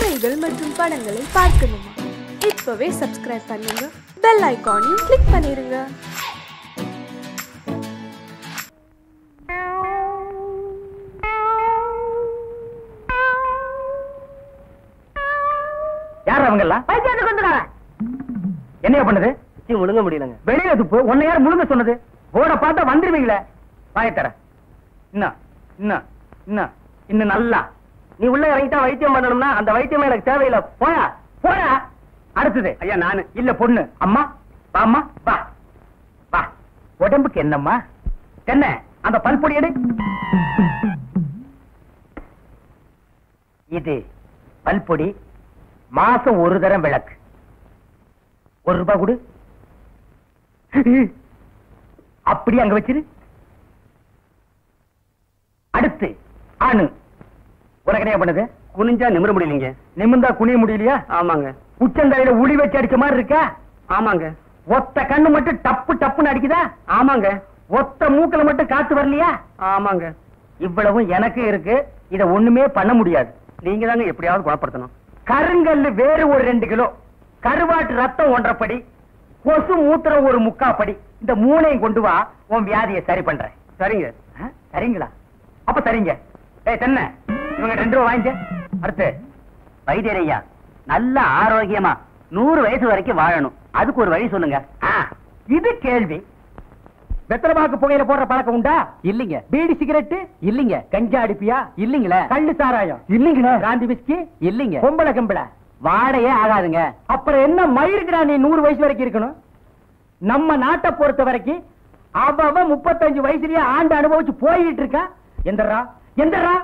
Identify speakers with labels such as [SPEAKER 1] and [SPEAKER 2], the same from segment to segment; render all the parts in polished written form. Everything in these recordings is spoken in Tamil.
[SPEAKER 1] கதைகள் மற்றும் படங்களை பார்க்கணுமா? இப்பவே சப்ஸ்கிரைப் பண்ணுங்க, பெல் ஐகானையும் கிளிக் பண்ணிருங்க.
[SPEAKER 2] யார் அவங்க எல்லாம்? என்ன பண்ணுது? முழுங்க முடியலங்க. வெளியே துப்பு. உன்னை யார் முழுங்க சொன்னது? போட பார்த்தா வந்துருவீங்களே. வாயத்தர இன்னும் நல்லா நீ உள்ள இறங்கிட்டா வைத்தியம் பண்ணணும்னா அந்த வைத்தியம் எனக்கு தேவையில்லை. போயா போயா. அடுத்தது ஐயா நானு இல்ல பொண்ணு. அம்மா வாம்மா வா வா. உடம்புக்கு என்னம்மா? என்ன அந்த பல்பொடி எடு. இது பல்பொடி. மாசம் ஒரு தரம் விளக்கு. ₹1 கொடு. அப்படி அங்க வச்சிரு. அடுத்து ஆணு. உனக்கு என்ன பண்ணுது? குனிஞ்சா நிமிர முடியலீங்க. நிமிர்ந்தா குனிய முடியலையா? ஆமாங்க. உச்சந்தலையில உளி வச்சு அடிச்ச மாதிரி இருக்கா? ஆமாங்க. ஒத்த கண்ணு மட்டும் டப்பு டப்புன்னு அடிக்குதா? ஆமாங்க. ஒத்த மூக்கல மட்டும் காத்து வரலையா? ஆமாங்க. இவ்வளவும் எனக்கு இருக்கு. இத ஒண்ணுமே பண்ண முடியாது. நீங்க தாங்க எப்படியாவது குணப்படுத்தணும். கருங்கல்லு வேறு ஒரு 2 கிலோ, கருவாட்டு ரத்தம் 1.5 படி, கொசு மூத்திரம் ஒரு 3/4 படி. இந்த 3ஐயும் கொண்டு வா, உன் வியாதியை சரி பண்றேன். சரிங்க. சரிங்களா? அப்ப சரிங்க. தென்ன இவங்க 2 ரூபா வாங்கிக்க. அடுத்து வைத்தியரையா நல்ல ஆரோக்கியமா 100 வயசு வரைக்கும் வாழணும். அதுக்கு ஒரு வழி சொல்லுங்க. இது கேள்வி. வெத்தலைபாக்கு புகையில போடுற பழக்கம் உண்டா? இல்லீங்க. பீடி சிகரெட்? இல்லீங்க. கஞ்சா அடிப்பியா? இல்லீங்களே. கள்ளு சாராயம்? இல்லீங்களே. காந்தி விஸ்கி? இல்லீங்க. பொம்பளை கம்பள வாடையே ஆகாதுங்க. அப்புறம் என்ன மயிருக்குடா நீ 100 வயசு வரைக்கும் இருக்கணும்? நம்ம நாட்டை பொறுத்த வரைக்கும் அவன் 35 வயசுலயே ஆண்டு அனுபவிச்சு போயிட்டு இருக்கா. எந்தரா எந்தரா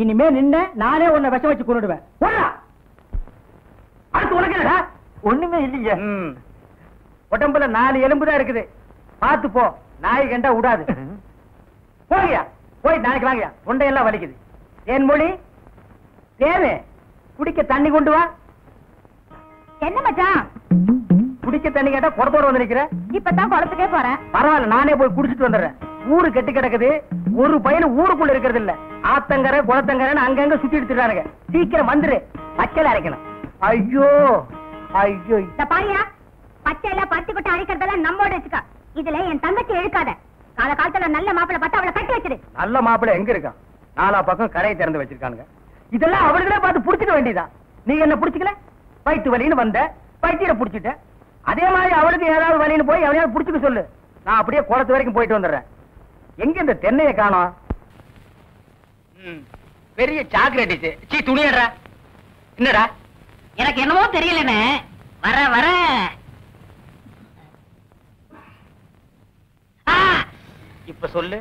[SPEAKER 2] இனிமே நின்ன நானே உன்னை விஷம் வச்சு கொண்டுடுவேன். அடுத்து உனக்கு ஒண்ணுமே இல்லைங்க. உடம்புல 4 எலும்பு தான் இருக்குது. பார்த்து போ. நாய் கண்டா விடாது. போகியா போய் நாளைக்கு வாங்கியா. தொண்டையெல்லாம் வலிக்குது. என் மொழி தேவை. குடிக்க தண்ணி கொண்டு வா.
[SPEAKER 3] என்ன மச்சான்?
[SPEAKER 2] குடிக்க தண்ணி கேட்டா குடத்தோட வந்து நிக்கிற.
[SPEAKER 3] இப்பதான் குளத்துக்கே போறேன்.
[SPEAKER 2] பரவாயில்ல, நானே போய் குடிச்சிட்டு வந்துடுறேன். ஊரு கெட்டு கிடக்குது. ஒரு பையன் ஊருக்குள்ள இருக்கிறது இல்ல. ஆத்தங்கரை குளத்தங்கரைன்னு அங்கங்க சுத்தி எடுத்துறானுங்க. சீக்கிரம் வந்துரு. பச்சையில அரைக்கணும். ஐயோ ஐயோ.
[SPEAKER 3] பாரியா, பச்சையில பருத்தி கொட்டை அரைக்கிறதெல்லாம் நம்மோட வச்சுக்க. இதுல என் தங்கச்சி எழுக்காத. காலகாலத்துல நல்ல மாப்பிளை பார்த்தா அவளை கட்டி வச்சிரு. நல்ல
[SPEAKER 2] மாப்பிளை எங்க இருக்கான்? 4 பக்கம் கரையை திறந்து வச்சிருக்கானுங்க. இதெல்லாம் அவளுகளே பார்த்து புடிச்சுக்க வேண்டியதா. நீங்க என்ன புடிச்சுக்கல? வயிற்று வலின்னு வந்த வயிற்ற புடிச்சுட்ட. அதே மாதிரி அவளுக்கு ஏதாவது வலின்னு போய் அவனையாவது புடிச்சுக்க சொல்லு. நான் அப்படியே குளத்து வரைக்கும் போயிட்டு வந்துடுறேன். எங்க இந்த தென்னையை காணோம்? பெரிய சாக்லேட். சீ துணியடா. என்னடா?
[SPEAKER 3] எனக்கு என்னமோ தெரியலன்னு வர வர
[SPEAKER 2] இப்ப சொல்லு.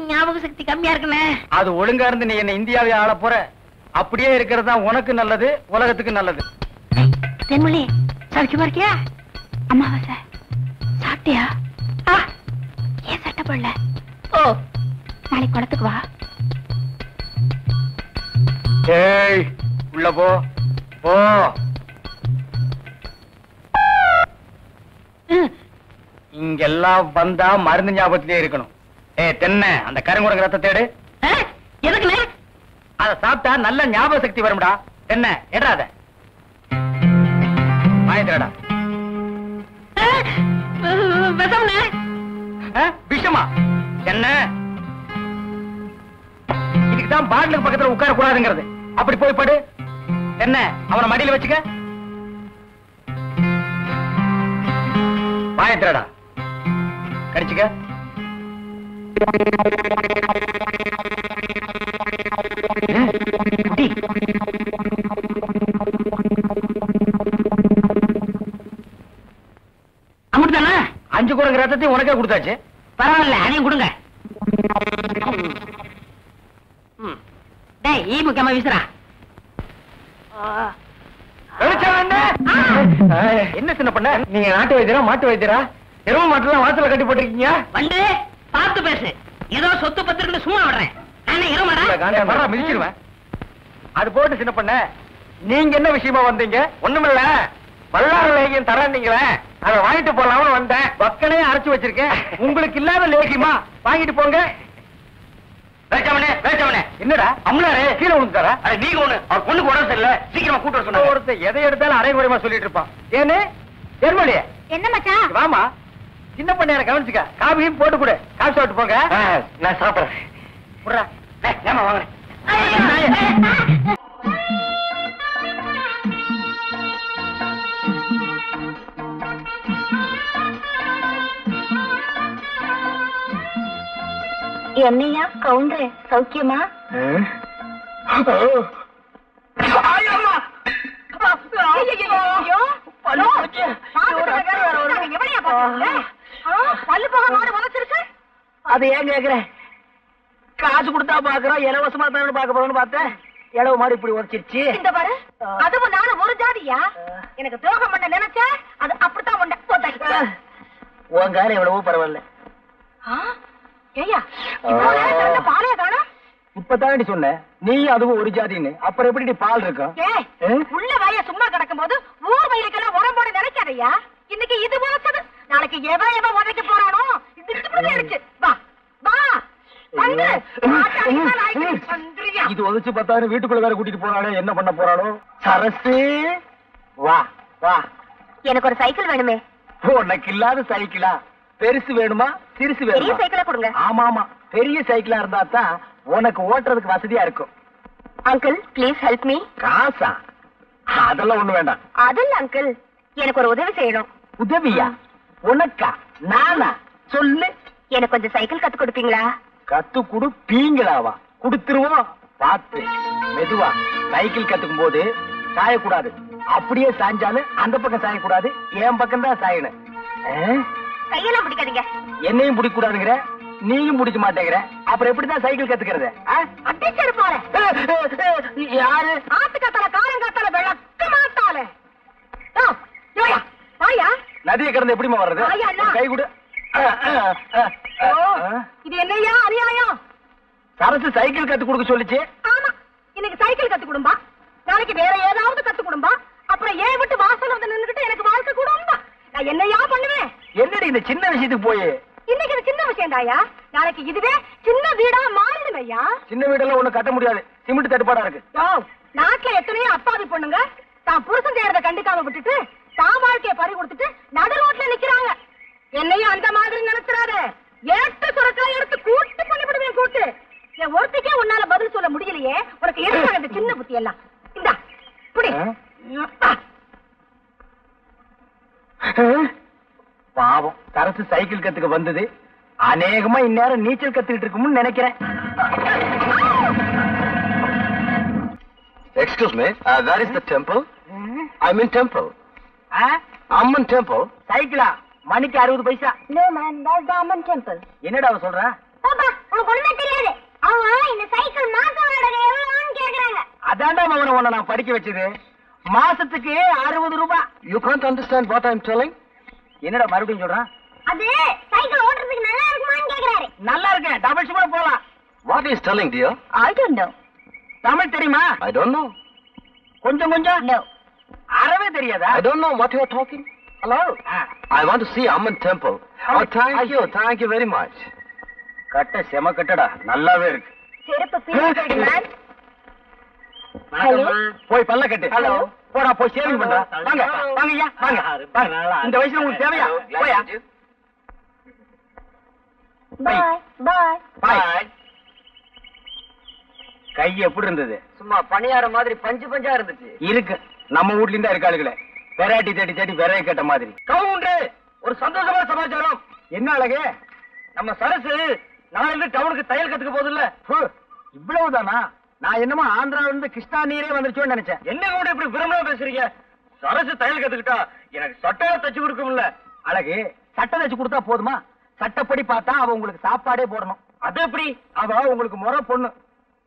[SPEAKER 3] ஞாபக சக்தி கம்மியா இருக்குன்னு.
[SPEAKER 2] அது ஒழுங்கா இருந்து நீ என்ன இந்தியாவை ஆள போற. அப்படியே இருக்கிறது தான் உனக்கு நல்லது, உலகத்துக்கு நல்லது.
[SPEAKER 3] தென்மொழி சௌக்கியமா இருக்கியா? அம்மாவாசை சாப்பிட்டியா? ஏன் சட்டை போடல? ஓ, நாளைக்கு குளத்துக்கு வா.
[SPEAKER 2] ஏய் உள்ள போ போ. இங்கெல்லாம் வந்தா மருந்து ஞாபகத்திலே இருக்கணும். தென்னை அந்த கருங்குரங்கு ரத்தத்தை எடு.
[SPEAKER 3] எதுக்குல?
[SPEAKER 2] அதை சாப்பிட்டா நல்ல ஞாபக சக்தி வரும்டா. தென்னை எடாத வாய்ந்தடா. விஷமா? என்ன இதுக்குதான் பாட்டிலுக்கு பக்கத்துல உட்கார கூடாதுங்கிறது. அப்படி போய் படு. என்ன அவனை மடியில வச்சுக்க. வாயத்திரடா கடிச்சுக்க.
[SPEAKER 3] அம்முட்டுதானே?
[SPEAKER 2] 5 குரங்கு ரத்தத்தையும் உனக்கே கொடுத்தாச்சு.
[SPEAKER 3] பரவாயில்ல, அதையும் கொடுங்க. ஈ முக்கியமா வீசுறா.
[SPEAKER 2] என்ன சின்ன பண்ண? நீங்க நாட்டு வைத்தியரா மாட்டு வைத்தியரா? எருவு மாட்டுலாம் வாசல கட்டி போட்டிருக்கீங்க.
[SPEAKER 3] வந்து பார்த்து பேசு. ஏதோ சொத்து பத்திரன்னு சும்மா விடுறேன்.
[SPEAKER 2] மிதிச்சிருவேன். அது போட்டு சின்ன பண்ண, நீங்க என்ன விஷயமா வந்தீங்க? ஒண்ணுமில்ல, வல்லார லேகியம் தரீங்களே, அதை வாங்கிட்டு போலாம்னு வந்தேன். பக்கனையே அரைச்சு வச்சிருக்கேன். உங்களுக்கு இல்லாத லேகியமா? வாங்கிட்டு போங்க. என்னடா அம்லாரு கீழே விழுந்தாரா? நீங்க ஒண்ணு அவர் பொண்ணுக்கு உடம்பு சரியில்ல, சீக்கிரமா கூட்டு வர சொன்னாங்க. ஒருத்தர் எதை எடுத்தாலும் அரைகுறைமா சொல்லிட்டு இருப்பான். ஏன்னு ஜெர்மனியே
[SPEAKER 3] என்ன மச்சான்?
[SPEAKER 2] வாமா, சின்ன பண்ணையார கவனிச்சுக்க. காபியும் போட்டு கொடு, காசு சாப்பிட்டு போங்க. நான் சாப்பிடுறேன். புடுறா, ஏமா வாங்க.
[SPEAKER 3] என்னையா கவுண்டரே, சௌக்கியமா?
[SPEAKER 2] அது ஏன் கேக்குற? காசு கொடுத்தா பாக்குறோம், இலவசமா தான் பாக்க போறோம்னு பார்த்தேன். இளவு மாதிரி இப்படி உரைச்சிருச்சு.
[SPEAKER 3] இந்த பாரு, அதுவும் நானும் ஒரு ஜாதியா? எனக்கு துரோகம் பண்ண நினைச்ச அது அப்படித்தான் உண்ட.
[SPEAKER 2] உன் காரம் எவ்வளவோ பரவாயில்ல.
[SPEAKER 3] ஏய்யா, பாலைய காணோம்.
[SPEAKER 2] இப்பதானடி சொன்ன நீ அதுவும் ஒரு ஜாதின்னு, அப்புறம் எப்படி பால் இருக்கும்?
[SPEAKER 3] உள்ள வாய சும்மா கிடக்கும் போது ஊர் வயிறுக்கெல்லாம் உடம்போட நினைக்காதையா. இன்னைக்கு இது போச்சது, நாளைக்கு எவன் உதைக்க போறானோ இது. வா வா
[SPEAKER 2] இது உதச்சு பார்த்தாரு, வீட்டுக்குள்ள வேற கூட்டிட்டு போறானே, என்ன பண்ண போறானோ? சரசு வா வா.
[SPEAKER 3] எனக்கு ஒரு சைக்கிள் வேணுமே.
[SPEAKER 2] உனக்கு இல்லாத சைக்கிளா? பெருசு வேணுமா சிறுசு வேணுமா?
[SPEAKER 3] பெரிய சைக்கிளா கொடுங்க.
[SPEAKER 2] ஆமா ஆமா, பெரிய சைக்கிளா இருந்தா தான் உனக்கு ஓட்டுறதுக்கு வசதியா இருக்கும்.
[SPEAKER 3] Uncle please help me.
[SPEAKER 2] காசா? அதெல்லாம் ஒண்ணு வேண்டாம்.
[SPEAKER 3] அதில்ல அங்கிள், எனக்கு ஒரு உதவி செய்யணும்.
[SPEAKER 2] உதவியா? உனக்கா? நானா? சொல்லு.
[SPEAKER 3] எனக்கு கொஞ்சம் சைக்கிள் கத்து கொடுப்பீங்களா?
[SPEAKER 2] கத்து கொடுப்பீங்களாவா? கொடுத்துருவோம். பார்த்து மெதுவா. சைக்கிள் கத்துக்கும் போது சாயக்கூடாது. அப்படியே சாஞ்சாலும் அந்த பக்கம் சாயக்கூடாது, என் பக்கம் தான் சாயணும்.
[SPEAKER 3] கையெல்லாம் பிடிக்காதீங்க.
[SPEAKER 2] என்னையும் பிடிக்க கூடாதுங்கிற, நீயும் பிடிக்க மாட்டேங்கிற, அப்புறம் எப்படிதான் சைக்கிள் கத்துக்கிறது?
[SPEAKER 3] அடிச்சு போறேன்.
[SPEAKER 2] யாரு?
[SPEAKER 3] ஆத்துக்காத்தால காலங்காத்தால விளக்க மாட்டாளே. வாயா.
[SPEAKER 2] நதியை கடந்து எப்படிமா வர்றது? கை கொடு.
[SPEAKER 3] இது என்னையா அநியாயம்?
[SPEAKER 2] சரசு சைக்கிள் கத்து கொடுக்க சொல்லிச்சு.
[SPEAKER 3] ஆமா, இன்னைக்கு சைக்கிள் கத்து கொடும்பா, நாளைக்கு வேற ஏதாவது கத்து கொடும்பா, அப்புறம் ஏன் விட்டு வாசல் வந்து நின்னுக்கிட்டு எனக்கு வாழ்க்கை கொடும்பா. நான் என்னையா பண்ணுவேன்?
[SPEAKER 2] என்னடி இந்த சின்ன விஷயத்துக்கு போய்?
[SPEAKER 3] இன்னைக்கு இது சின்ன விஷயம் தாயா, நாளைக்கு இதுவே சின்ன வீடா மாறிடுமையா.
[SPEAKER 2] சின்ன வீடெல்லாம் ஒண்ணு கட்ட முடியாது, சிமெண்ட் தட்டுப்பாடா இருக்கு.
[SPEAKER 3] நாட்டுல எத்தனையோ அப்பாவி பொண்ணுங்க தான் புருஷன் செய்யறத கண்டுக்காம விட்டுட்டு தான் வாழ்க்கைய பறி கொடுத்துட்டு நடு ரோட்ல நிக்கிறாங்க. என்னையும் அந்த மாதிரி நினைச்சிடாத. ஏட்டு சுரக்காய் எடுத்து கூட்டு பண்ணிவிடுவேன். கூட்டு என் ஒருத்திக்கே உன்னால பதில் சொல்ல முடியலையே, உனக்கு எதுக்காக இந்த சின்ன புத்தி எல்லாம்? இந்தா புடி.
[SPEAKER 2] பாவம், சரசு சைக்கிள் கத்துக்க வந்தது அநேகமா இந்நேரம் நீச்சல் கத்துக்கிட்டு இருக்கும்னு நினைக்கிறேன்.
[SPEAKER 4] Excuse me, where is the temple? I'm in temple. Amman temple.
[SPEAKER 2] சைக்கிளா? மணிக்கு 60 பைசா.
[SPEAKER 3] No man, that's the Amman temple.
[SPEAKER 2] என்னடா அவ சொல்றா?
[SPEAKER 3] பாப்பா, உனக்கு ஒண்ணுமே தெரியாது. அவங்க இந்த சைக்கிள் மாச வாடகை எவ்வளவுன்னு கேக்குறாங்க.
[SPEAKER 2] அதான்டா மவன உன்னை நான் படிக்க வச்சது. மாசத்துக்கு 60 ரூபாய்.
[SPEAKER 4] You can't understand what I'm telling?
[SPEAKER 2] என்னடா மறுபடியும் சொல்றான்?
[SPEAKER 3] அது சைக்கிள் ஓட்டுறதுக்கு நல்லா இருக்குமான்னு கேக்குறாரு.
[SPEAKER 2] நல்லா இருக்கு, டபுள் கூட போலாம்.
[SPEAKER 4] What is telling, dear?
[SPEAKER 3] I don't know.
[SPEAKER 2] Tamil தெரியுமா?
[SPEAKER 4] I don't know.
[SPEAKER 2] கொஞ்சம் கொஞ்சம்.
[SPEAKER 3] No.
[SPEAKER 2] அறவே தெரியாதா?
[SPEAKER 4] I don't know what you are talking. Hello? I want to see Amman temple. Oh, thank you very much.
[SPEAKER 2] கட்ட செம கட்டடா, நல்லாவே இருக்கு.
[SPEAKER 3] செருப்பு பீஸ் மேன்.
[SPEAKER 2] ஹலோ. போய் பல்ல கட்டு. ஹலோ. போடா போய் சேவிங் பண்றா. வாங்க வாங்க ஐயா வாங்க. இந்த வயசுல உங்களுக்கு தேவையா? போயா.
[SPEAKER 3] By by
[SPEAKER 2] by. கை எப்படி இருந்தது?
[SPEAKER 5] சும்மா பணியார மாதிரி பஞ்சு பஞ்சா இருந்துச்சு.
[SPEAKER 2] இருக்கு, நம்ம வீட்ல இருந்தா இருக்காளுங்களே. வெரைட்டி தேடி தேடி விரைய கேட்ட மாதிரி. கவுண்டரு, ஒரு சந்தோஷமான சமாச்சாரம். என்ன அழகு? நம்ம சரசு நாளைக்கு டவுனுக்கு தையல் கத்துக்க போதில்ல. இவ்வளவுதானா? நான் என்னமோ ஆந்திராவில இருந்து கிருஷ்ணா நீரே வந்துருச்சோன்னு நினைச்சேன். என்ன கூட இப்படி விரும்பமா பேசுறீங்க? சரசு தையல் கத்துக்கிட்டா எனக்கு சட்டையை தச்சு கொடுக்கும்ல. அழகு, சட்டை தச்சு கொடுத்தா போதுமா? சட்டப்படி பார்த்தா அவ உங்களுக்கு சாப்பாடே போடணும். அது எப்படி? அவ உங்களுக்கு முறை பொண்ணு.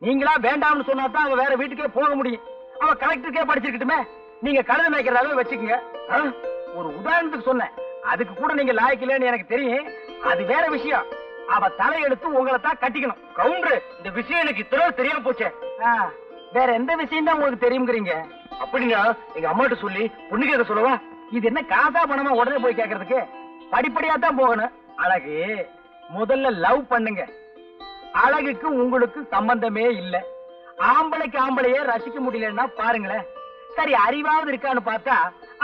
[SPEAKER 2] நீங்களா வேண்டாம்னு சொன்னா தான் அவ வேற வீட்டுக்கே போக முடியும். அவ கலெக்டருக்கே படிச்சிருக்கட்டுமே. நீங்க கழுதை மேய்க்கிற அளவு வச்சுக்கோங்க. ஒரு உதாரணத்துக்கு சொன்னேன், அதுக்கு கூட நீங்க லாய்க்கலன்னு எனக்கு தெரியும். அது வேற விஷயம். அவ தலையெடுத்து உங்களை தான் கட்டிக்கணும். கவுண்டரு, இந்த விஷயம் எனக்கு இத்தனை தெரியாம போச்சே. வேற எந்த விஷயம் தான் உங்களுக்கு தெரியுங்கிறீங்க? அப்படின்னா எங்க அம்மாட்ட சொல்லி பொண்ணுக்கு எதை சொல்லவா? இது என்ன காசா பணமா உடனே போய் கேட்கறதுக்கு? படிப்படியா தான் போகணும். அழகு, முதல்ல லவ் பண்ணுங்க. அழகுக்கு உங்களுக்கு சம்பந்தமே இல்ல. ஆம்பளைக்கு ஆம்பளையே ரசிக்க முடியலன்னா பாருங்களேன். சரி, அறிவாவது இருக்கான்னு பார்த்தா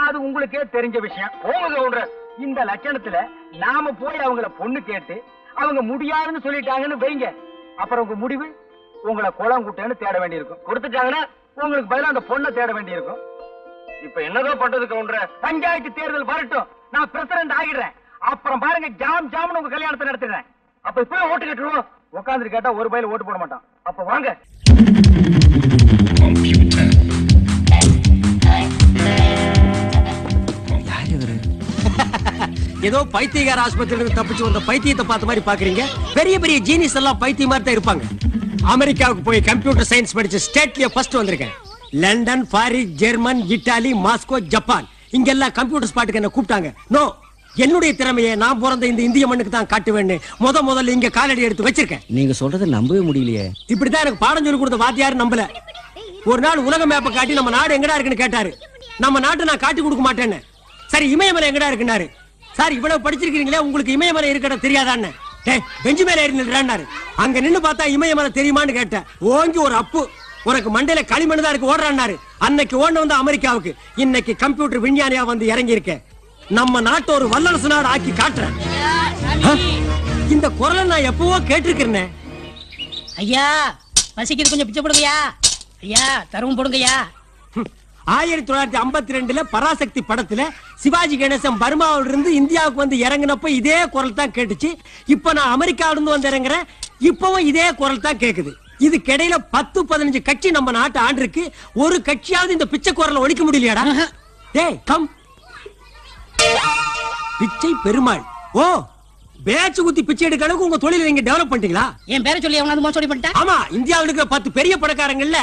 [SPEAKER 2] அது உங்களுக்கே தெரிஞ்ச விஷயம். போங்க, இந்த லட்சணத்துல நாம போய் அவங்கள பொண்ணு கேட்டு அவங்க முடியாதுன்னு சொல்லிட்டாங்கன்னு வைங்க, அப்புறம் உங்க முடிவு உங்களை குளம் குட்டேன்னு தேட வேண்டியிருக்கும். கொடுத்துட்டாங்கன்னா உங்களுக்கு பதிலா அந்த பொண்ணை தேட வேண்டியிருக்கும். இப்ப என்னதான் பண்றது கவுண்டர்? பஞ்சாயத்து தேர்தல் வரட்டும், நான் பிரசிடண்ட் ஆகிடுறேன். அப்புறம் பாருங்க, ஜாம் ஜாம்னு உங்க கல்யாணத்தை நடத்திடுறேன். அப்ப இப்ப ஓட்டு கேட்டுருவோம். உட்காந்து கேட்டா ஒரு பயில ஓட்டு போட மாட்டான். அப்ப வாங்க.
[SPEAKER 6] ஏதோ பைத்தியகார ஆஸ்பத்திரியிலிருந்து தப்பிச்சு வந்த பைத்தியத்தை பார்த்த மாதிரி பாக்குறீங்க. பெரிய பெரிய ஜீனியஸ் எல்லாம் பைத்திய மாதிரி தான் இருப்பாங்க. அமெரிக்காவுக்கு போய் கம்ப்யூட்டர் சயின்ஸ் படிச்சு ஸ்டேட்லயே ஃபர்ஸ்ட் வந்திருக்கேன். London, Paris, German, Italy, Moscow, Japan இங்கெல்லாம் கம்ப்யூட்டர் ஸ்பாட்டுக்கு என்ன கூப்பிட்டாங்க. நோ, என்னுடைய திறமையை நான் பிறந்த இந்த இந்திய மண்ணுக்கு தான் காட்டுவேன்னு முதல்ல இங்க காலடி எடுத்து வச்சிருக்கேன்.
[SPEAKER 7] நீங்க சொல்றதை நம்பவே முடியலையே.
[SPEAKER 6] இப்படிதான் எனக்கு பாடம் சொல்லி கொடுத்த வாத்தியாரு நம்பல. ஒரு நாள் உலக மேப்பை காட்டி நம்ம நாடு எங்கடா இருக்குன்னு கேட்டாரு. நம்ம நாட்டை நான் காட்டி கொடுக்க மாட்டேன்னு. சரி, இமயமலை எங்கடா இருக்குன்னாரு. சார், இவ்வளவு படிச்சிருக்கீங்களே, உங்களுக்கு இமயமலை இருக்கட தெரியாதான்னு. பெஞ்சு மேல ஏறி நின்றாரு. அங்க நின்னு பார்த்தா இமயமலை தெரியுமான்னு கேட்டேன். ஓங்கி ஒரு அப்பு, உனக்கு மண்டையில களிமண் தான் இருக்கு, ஓடுறாரு. அன்னைக்கு ஓட வந்து அமெரிக்காவுக்கு, இன்னைக்கு கம்ப்யூட்டர் விஞ்ஞானியா வந்து இறங்கி இருக்க. நம்ம நாட்டை ஒரு வல்லரசு நாடு ஆக்கி காட்டுறேன். இந்த குரலை நான் எப்பவோ கேட்டிருக்கிறேன்.
[SPEAKER 8] ஐயா, பசிக்குது, கொஞ்சம் பிச்சை போடுங்கய்யா. ஐயா, தருவும் போடுங்கய்யா.
[SPEAKER 6] 1952 பராசக்தி படத்துல சிவாஜி கணேசன் பர்மாவில இருந்து இந்தியாவுக்கு வந்து இறங்கினப்ப இதே குரல் தான் கேட்டுச்சு. இப்ப நான் அமெரிக்காவில இருந்து வந்து இறங்குறேன், இப்பவும் இதே குரல் தான் கேக்குது. இதுக்கு இடையில 10-15 கட்சி நம்ம நாட்டை ஆண்டிருக்கு. ஒரு கட்சியாவது இந்த பிச்சை குரலை ஒழிக்க முடியலையாடா? டேய் கம். பிச்சை பெருமாள். ஓ, பேச்சு குத்தி பிச்சை எடுக்க அளவுக்கு உங்க தொழிலை நீங்க டெவலப் பண்ணிட்டீங்களா?
[SPEAKER 8] என் பேரை சொல்லி அவனாவது மோசடி பண்ணிட்டேன்.
[SPEAKER 6] ஆமா, இந்தியாவில் இருக்கிற 10 பெரிய பணக்காரங்கள்ல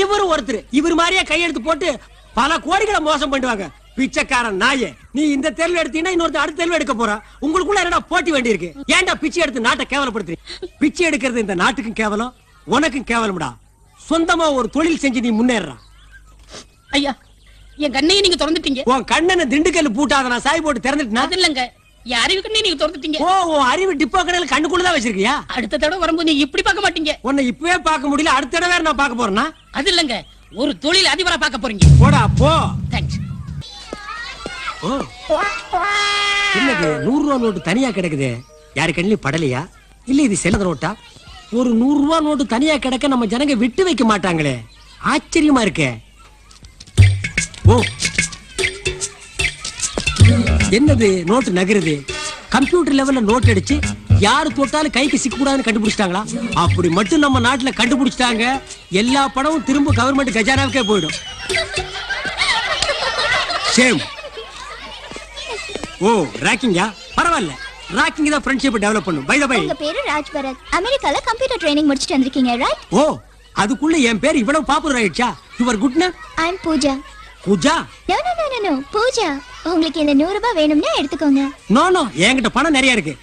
[SPEAKER 6] இவரு ஒருத்தர். இவர் மாதிரியே கையெடுத்து போட்டு பல கோடிகளை மோசம் பண்ணுவாங்க. பிச்சைக்காரன் நாயே, நீ இந்த தேர்வு எடுத்தீங்கன்னா இன்னொருத்த அடுத்த தேர்வு எடுக்க போற. உங்களுக்குள்ள என்னடா போட்டி வேண்டி இருக்கு? ஏன்டா பிச்சை எடுத்து நாட்டை கேவலப்படுத்துறீங்க? பிச்சை எடுக்கிறது இந்த நாட்டுக்கும் கேவலம், உனக்கும் கேவலம்டா. சொந்தமா ஒரு தொழில் செஞ்சு நீ முன்னேறா.
[SPEAKER 8] ஐயா, என் கண்ணையை நீங்க திறந்துட்டீங்க.
[SPEAKER 6] உன் கண்ணனை திண்டுக்கல் பூட்டாத நான் சாய் போட்டு திறந்துட்டேன்.
[SPEAKER 8] அது இல்லங்க, என் அறிவு கண்ணை நீங்க திறந்துட்டீங்க.
[SPEAKER 6] ஓ, உன் அறிவு டிப்போ கடையில கண்ணுக்குள்ளதான் வச்சிருக்கியா?
[SPEAKER 8] அடுத்த தடவை வரும்போது நீங்க இப்படி பார்க்க மாட்டீங்க.
[SPEAKER 6] உன்னை இப்பவே பார்க்க முடியல, அடுத்த தடவை வேற நான் பார்க்க போறேன்னா?
[SPEAKER 8] அது இல்லங்க, ஒரு தொழில் அதிபரா பார்க்க போறீங்க.
[SPEAKER 6] போடா போ.
[SPEAKER 8] தேங்க்ஸ்.
[SPEAKER 6] என்னது 100 ரூபா நோட்டு தனியா கிடக்குது? யாரு கண்ணிலும் படலையா? இல்ல இது செல்லத நோட்டா? ஒரு 100 ரூபா நோட்டு தனியா கிடக்க நம்ம ஜனங்க விட்டு வைக்க மாட்டாங்களே, ஆச்சரியமா இருக்கே. ஓ, என்னது நோட்டு நகருது? கம்ப்யூட்டர் லெவல்ல நோட் அடிச்சு யாரு தொட்டாலும் கைக்கு சிக்க கூடாதுன்னு கண்டுபிடிச்சிட்டாங்களா? அப்படி மட்டும் நம்ம நாட்டுல கண்டுபிடிச்சிட்டாங்க, எல்லா பணமும் திரும்ப கவர்மெண்ட் கஜானாவுக்கே போயிடும். சேம். ஓ, ராக்கிங்கா? பரவாயில்ல, ராக்கிங் தான் ஃப்ரெண்ட்ஷிப் டெவலப் பண்ணும். பை தி பை,
[SPEAKER 9] உங்க பேரு ராஜ் பரத். அமெரிக்கால கம்ப்யூட்டர் ட்ரைனிங் முடிச்சிட்டு வந்திருக்கீங்க, ரைட்?
[SPEAKER 6] ஓ, அதுக்குள்ள என் பேர் இவ்வளவு பாப்புலர் ஆயிடுச்சா? Your good name?
[SPEAKER 9] I am Pooja.
[SPEAKER 6] Pooja?
[SPEAKER 9] No no no no, Pooja. உங்களுக்கு இந்த 100 ரூபாய் வேணும்னா எடுத்துக்கோங்க.
[SPEAKER 6] நோ நோ, என்கிட்ட பணம் நிறைய இருக்கு.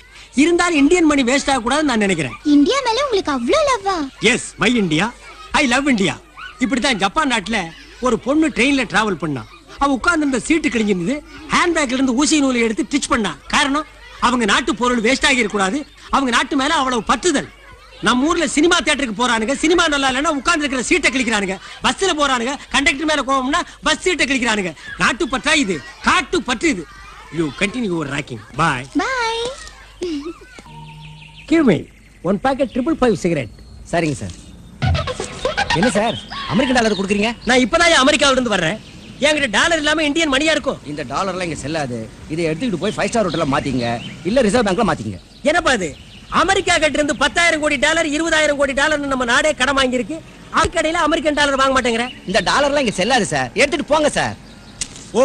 [SPEAKER 6] இருந்தாலும் இந்தியன் மணி வேஸ்ட் ஆக கூடாதுன்னு நான் நினைக்கிறேன்.
[SPEAKER 9] இந்தியா மேல உங்களுக்கு அவ்ளோ லவ்வா?
[SPEAKER 6] Yes, my India, I love India. இப்படித்தான் ஜப்பான் நாட்டுல ஒரு பொண்ணு ட்ரெயின்ல டிராவல் பண்ணா. அவ உட்கார்ந்து இருந்த சீட்டு கிழிஞ்சிருந்தது. ஹேண்ட்பேக்ல இருந்து ஊசி நூலை எடுத்து டிச் பண்ணா. காரணம், அவங்க நாட்டு பொருள் வேஸ்ட் ஆகி இருக்க கூடாது. அவங்க நாட்டு மேல அவ்வளவு பற்றுதல். நம்ம ஊர்ல சினிமா தியேட்டருக்கு போறானுங்க, சினிமா நல்லா இல்லைன்னா உட்கார்ந்து இருக்கிற சீட்டை கிழிக்கிறானுங்க. பஸ்ல போறானுங்க, கண்டக்டர் மேல கோவம்னா பஸ் சீட்டை கிழிக்கிறானுங்க. நாட்டு பற்றா இது, காட்டு பற்று இது. You continue your rocking. Bye
[SPEAKER 9] bye.
[SPEAKER 6] Give me 1 packet 555 cigarette.
[SPEAKER 7] சரிங்க சார். என்ன சார், அமெரிக்கன் டாலர் கொடுக்குறீங்க?
[SPEAKER 6] நான் இப்பதான் அமெரிக்காவில இருந்து வர்றேன். என்கிட்ட டாலர் இல்லாம இந்தியன் மணியா இருக்கும்.
[SPEAKER 7] இந்த டாலர்லாம் இங்க செல்லாது. இதை எடுத்துக்கிட்டு போய் 5 ஸ்டார் ஹோட்டல்ல மாத்திங்க, இல்ல ரிசர்வ் பேங்க்ல மாத்திங்க.
[SPEAKER 6] என்னப்பா இது? அமெரிக்கா கிட்ட இருந்து 10,000 கோடி டாலர் 20,000 கோடி டாலர் நம்ம நாடே கடன் வாங்கி இருக்கு. அதுக்கடையில அமெரிக்கன் டாலர் வாங்க மாட்டேங்கிற.
[SPEAKER 7] இந்த டாலர்லாம் இங்க செல்லாது சார், எடுத்துட்டு போங்க சார்.
[SPEAKER 6] ஓ,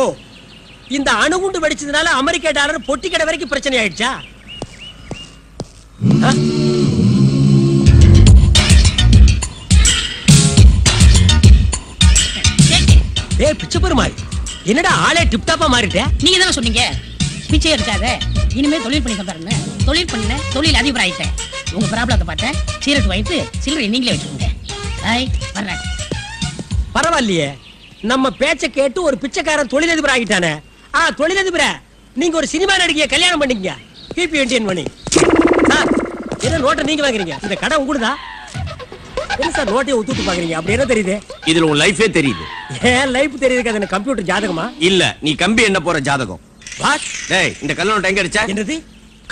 [SPEAKER 6] இந்த அணுகுண்டு வெடிச்சதுனால அமெரிக்கா டாலர் பொட்டி கடை வரைக்கும் பிரச்சனை ஆயிடுச்சா? ஏய் பிச்சை பெருமாள், என்னடா ஆளே டிப் டாப்பா மாறிட்ட?
[SPEAKER 8] நீங்க தானே சொன்னீங்க பிச்சை எடுக்காத, இனிமே தொழில் பண்ணி தந்தாருன்னு. தொழில் பண்ண தொழில் அதிபர் ஆயிட்டேன். உங்க ப்ராப்ளத்தை பார்த்தேன், சீரட் வைத்து சில்லறை நீங்களே வச்சுக்கோங்க. வர்றேன்.
[SPEAKER 6] பரவாயில்லையே, நம்ம பேச்ச கேட்டு ஒரு பிச்சைக்காரன் தொழிலதிபர் ஆகிட்டானே. தொழிலதிபர, நீங்க ஒரு சினிமா நடிகையை கல்யாணம் பண்ணீங்க. Keep Indian money. சார், என்ன நோட்டை நீங்க வாங்குறீங்க? இந்த கடை உங்களுதா? என்ன சார் நோட்டையை ஒத்துட்டு பாக்குறீங்க? அப்படி என்ன தெரியுது?
[SPEAKER 7] இதுல உன் லைஃபே தெரியுது.
[SPEAKER 6] ஏன் லைஃப் தெரியுது? அது கம்ப்யூட்டர் ஜாதகமா?
[SPEAKER 7] இல்ல, நீ கம்பி என்ன போற ஜாதகம்.
[SPEAKER 6] வாட்?
[SPEAKER 7] டேய், இந்த கள்ள நோட்டை எங்க அடிச்சா?
[SPEAKER 6] என்னது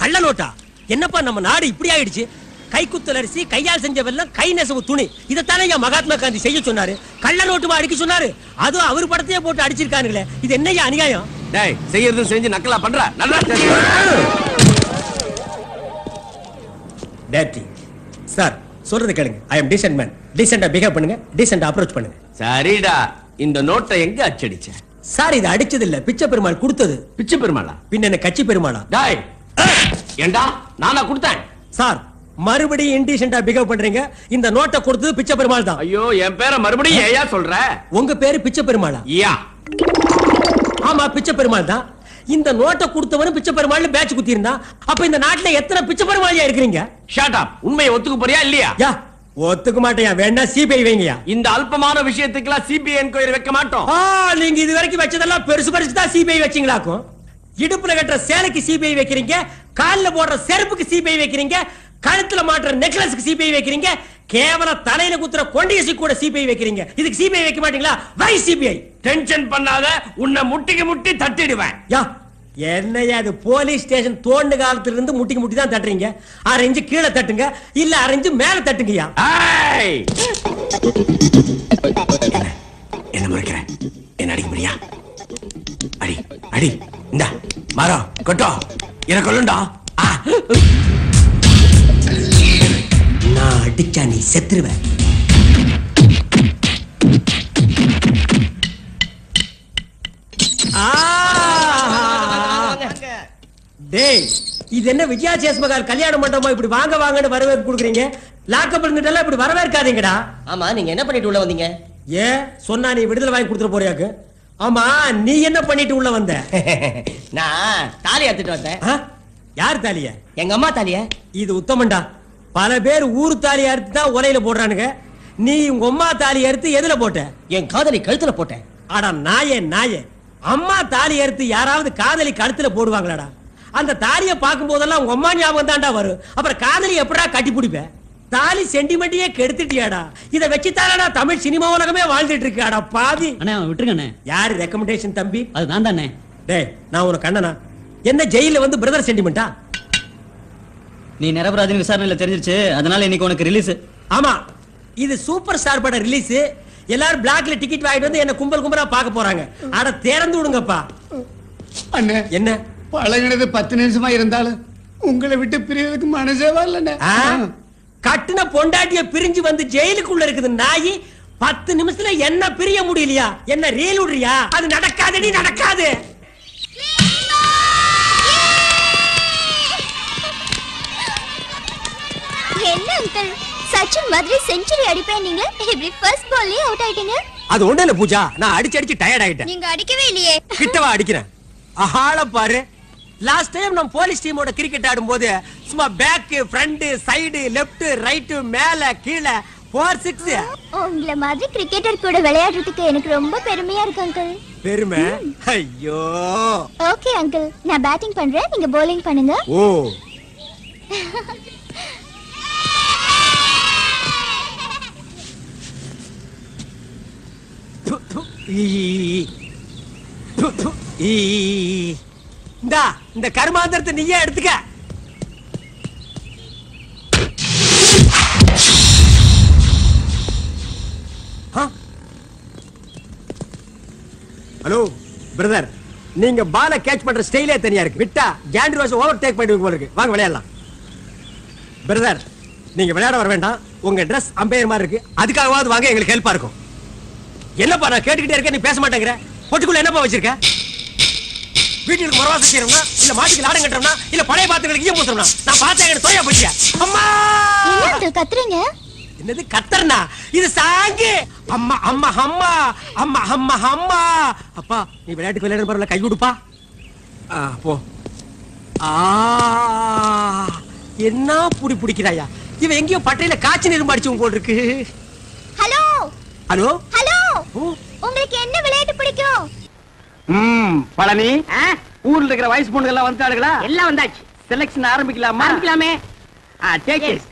[SPEAKER 6] கள்ள நோட்டா? என்னப்பா நம்ம நாடு இப்படி ஆயிடுச்சு? கைக்குத்தல் அரிசி, கையால் செஞ்ச வெல்லம், கை நெசவு துணி, இதைத்தானே மகாத்மா காந்தி செய்ய சொன்னாரு. கள்ள நோட்டுமா அடிக்க சொன்னாரு? அதுவும் அவர் படத்தையே போட்டு அடிச்சிருக்கானுங்களே, இது என்னையா அநியாயம்?
[SPEAKER 7] டேய், செய்யறதும் செஞ்சு நக்கலா பண்ற. நல்லா
[SPEAKER 6] டேட்டி சார் சொல்றது கேளுங்க. ஐ அம் டீசன்ட் மேன். டீசெண்டா பிஹேவ் பண்ணுங்க, டீசெண்டா அப்ரோச் பண்ணுங்க.
[SPEAKER 7] சரிடா, இந்த நோட்டை எங்க அச்சடிச்ச?
[SPEAKER 6] சார் இது அடிச்சது இல்ல, பிச்சை பெருமாள் கொடுத்தது.
[SPEAKER 7] பிச்சை பெருமாளா?
[SPEAKER 6] பின்ன என்ன கட்சி பெருமாளா?
[SPEAKER 7] டேய், ஏண்டா நானா கொடுத்தேன்?
[SPEAKER 6] சார் மறுபடியும் இன்டீசெண்டா பிஹேவ் பண்றீங்க. இந்த நோட்டை கொடுத்தது பிச்சை பெருமாள் தான்.
[SPEAKER 7] ஐயோ, என் பேரை மறுபடியும் ஏயா சொல்ற?
[SPEAKER 6] உங்க பேரு பிச்சை பெருமாளா?
[SPEAKER 7] யா.
[SPEAKER 6] ஆமா, பிச்சை பெருமாள் தான். இந்த நோட்டை கொடுத்தவனும் பிச்சை பெருமாள் பேட்ச் குத்தி இருந்தா, அப்ப இந்த நாட்டுல எத்தனை பிச்சை பெருமாளியா இருக்கிறீங்க?
[SPEAKER 7] Shut up. உண்மையை ஒத்துக்க போறியா இல்லையா?
[SPEAKER 6] யா, ஒத்துக்க மாட்டேயா. வேணா சிபிஐ வைங்கயா.
[SPEAKER 7] இந்த அல்பமான விஷயத்துக்குலாம் சிபிஐ என்கொயரி வைக்க மாட்டோம்.
[SPEAKER 6] நீங்க இது வரைக்கும் வச்சதெல்லாம் பெருசு பெருசு தான் சிபிஐ வச்சீங்களாக்கும். இடுப்புல கட்டுற சேலைக்கு சிபிஐ வைக்கிறீங்க, கால்ல போடுற செருப்புக்கு சிபிஐ வைக்கிறீங்க, கழுத்துல மாட்டுற நெக்லஸ்க்கு சிபிஐ வைக்கிறீங்க, கேவல தலையில குத்துற கொண்டியசி கூட சிபிஐ வைக்கிறீங்க. இதுக்கு சிபிஐ வைக்க மாட்டீங்களா? வை சிபிஐ.
[SPEAKER 7] டென்ஷன் பண்ணாத, உன்னை முட்டிக்கு முட்டி தட்டிடுவேன்.
[SPEAKER 6] யா, என்னையா அது போலீஸ் ஸ்டேஷன் தோண்டு காலத்துல இருந்து முட்டிக்கு முட்டி தான் தட்டுறீங்க. 6 இன்ச்சு கீழே தட்டுங்க, இல்ல 6 இன்ச்சு மேல தட்டுங்கயா.
[SPEAKER 7] என்ன முறைக்கிற? என்ன அடிக்க முடியா? அடி அடி. இந்த மரம் கொட்டோ எனக்கு கொள்ளுண்டா.
[SPEAKER 6] நான் அடிச்சா நீ செத்துருவேன். டேய், இது என்ன விஜயா சேஸ்மகால் கல்யாண மண்டபமா இப்படி வாங்க வாங்கன்னு வரவேற்பு கொடுக்குறீங்க? லாக்கப் இருந்துட்டெல்லாம் இப்படி வரவேற்காதீங்கடா.
[SPEAKER 5] ஆமா, நீங்க என்ன பண்ணிட்டு உள்ள வந்தீங்க?
[SPEAKER 6] ஏன் சொன்னா நீ விடுதலை வாங்கி கொடுத்துட போறியாக்கு? ஆமா, நீ என்ன பண்ணிட்டு உள்ள வந்த?
[SPEAKER 5] நான் தாலி எடுத்துட்டு வந்தேன்.
[SPEAKER 6] யார் தாலிய?
[SPEAKER 5] எங்க அம்மா தாலிய.
[SPEAKER 6] இது உத்தமண்டா. பல பேர் ஊரு தாலி அறுத்து தான் உலையில போடுறானுங்க. நீ உங்க அம்மா தாலி அறுத்து எதுல போட்ட?
[SPEAKER 5] என் காதலி கழுத்துல போட்டேன்.
[SPEAKER 6] ஆடா நாயே நாயே, அம்மா தாலி அறுத்து யாராவது காதலி கழுத்துல போடுவாங்களாடா? அந்த தாலிய பார்க்கும் போதெல்லாம் உங்க அம்மா ஞாபகம் தான்டா வரும். அப்புறம் காதலி எப்படா கட்டி பிடிப்ப? தாலி சென்டிமெண்ட்டையே கெடுத்துட்டியாடா. இத வச்சுதானடா தமிழ் சினிமா உலகமே வாழ்ந்துட்டு இருக்காடா பாதி.
[SPEAKER 5] அண்ணே விட்டுருங்க.
[SPEAKER 6] யாரு ரெக்கமெண்டேஷன் தம்பி?
[SPEAKER 5] அது நான் தானே.
[SPEAKER 6] டேய், நான் உனக்கு கண்ணனா? என்ன ஜெயில வந்து பிரதர் சென்டிமெண்டா?
[SPEAKER 5] நீ நிரபராதின்னு விசாரணையில தெரிஞ்சிருச்சு, அதனால இன்னைக்கு உனக்கு ரிலீஸ்.
[SPEAKER 6] ஆமா, இது சூப்பர் ஸ்டார் பட ரிலீஸ். எல்லாரும் பிளாக்ல டிக்கெட் வாங்கிட்டு வந்து என்ன கும்பல் கும்பலா பார்க்க போறாங்க. அட திறந்து விடுங்கப்பா.
[SPEAKER 10] அண்ணே,
[SPEAKER 6] என்ன
[SPEAKER 10] பழகினது 10 நிமிஷமா இருந்தாலும் உங்களை விட்டு பிரியறதுக்கு மனசே வரலண்ணே.
[SPEAKER 6] கட்டுன பொண்டாட்டிய பிரிஞ்சு வந்து ஜெயிலுக்குள்ள இருக்குது நாயி. 10 நிமிஷத்துல என்ன பிரிய முடியலையா? என்ன ரீல் விடுறியா? அது நடக்காதடி, நடக்காது.
[SPEAKER 9] என்ன அங்கிள், சச்சின் மாதிரி செஞ்சுரி அடிப்பேன், நீங்க இப்படி ஃபர்ஸ்ட் பால்லே அவுட் ஆயிட்டீங்க.
[SPEAKER 6] அது ஒண்ணு இல்ல பூஜா, நான் அடிச்சு அடிச்சு டயர்ட் ஆயிட்டேன்.
[SPEAKER 9] நீங்க அடிக்கவே இல்லையே.
[SPEAKER 6] கிட்டவா அடிக்கிறேன். ஆள பாரு. லாஸ்ட் டைம் நம்ம போலீஸ் டீமோட கிரிக்கெட் ஆடும்போது சும்மா back, front, side, left, right, மேல கீழே 4 6.
[SPEAKER 9] உங்கள மாதிரி கிரிக்கெட்டர் கூட விளையாடுறதுக்கு எனக்கு ரொம்ப பெருமையா இருக்கு அங்கிள்.
[SPEAKER 6] பெருமை? ஐயோ.
[SPEAKER 9] ஓகே அங்கிள், நான் பேட்டிங் பண்றேன், நீங்க bowling பண்ணுங்க.
[SPEAKER 6] ஓ. இந்த கர்மாந்திரத்தை நீயே எடுத்துக்க. ஹலோ பிரதர், நீங்க பால கேட்ச் பண்ற ஸ்டைலே தனியா இருக்கு. விட்டா ஜாண்டி ரோஸ் ஓவர் டேக் பண்ணிடுவீங்க போல இருக்கு. வாங்க விளையாடலாம். பிரதர், நீங்க விளையாட வர வேண்டாம். உங்க Dress அம்பையர் மாதிரி இருக்கு. அதுக்காகவாது வாங்க, எங்களுக்கு ஹெல்ப்பா இருக்கும். என்னப்பா நான் கேட்டுக்கிட்டே இருக்கேன், நீ பேச மாட்டேங்கிற. பொட்டுக்குள்ள என்னப்பா வச்சிருக்க? வீட்டுக்கு மரவாசம் செய்யறோம்னா, இல்ல மாட்டுக்கு லாடம் கட்டுறோம்னா, இல்ல பழைய பாத்திரங்களுக்கு ஈயம் பூசுறோம்னா? நான் பார்த்தேன், எனக்கு தோயா போச்சியா? அம்மா!
[SPEAKER 9] என்ன அங்கிள் கத்துறீங்க?
[SPEAKER 6] என்னது கத்தறனா? இது சாங்கு. அம்மா அம்மா அம்மா அம்மா அம்மா அம்மா. அப்பா, நீ விளையாட்டுக்கு விளையாடுற பரவாயில்ல, கை கொடுப்பா. போ. என்ன புடி பிடிக்கிறாயா? இவன் எங்கேயோ பட்டையில காய்ச்சி நெரும்பு அடிச்சு போல் இருக்கு.
[SPEAKER 9] ஹலோ
[SPEAKER 6] ஹலோ
[SPEAKER 9] ஹலோ, உங்களுக்கு என்ன விளையாட்டு பிடிக்கும்?
[SPEAKER 2] பழனி, ஊர்ல இருக்கிற வயசு பொண்ணுங்க எல்லாம் வந்துட்டாளுங்களா?
[SPEAKER 3] எல்லாம் வந்தாச்சு.
[SPEAKER 2] செலக்ஷன் ஆரம்பிக்கலாமா?
[SPEAKER 3] ஆரம்பிக்கலாமே.
[SPEAKER 2] Take it.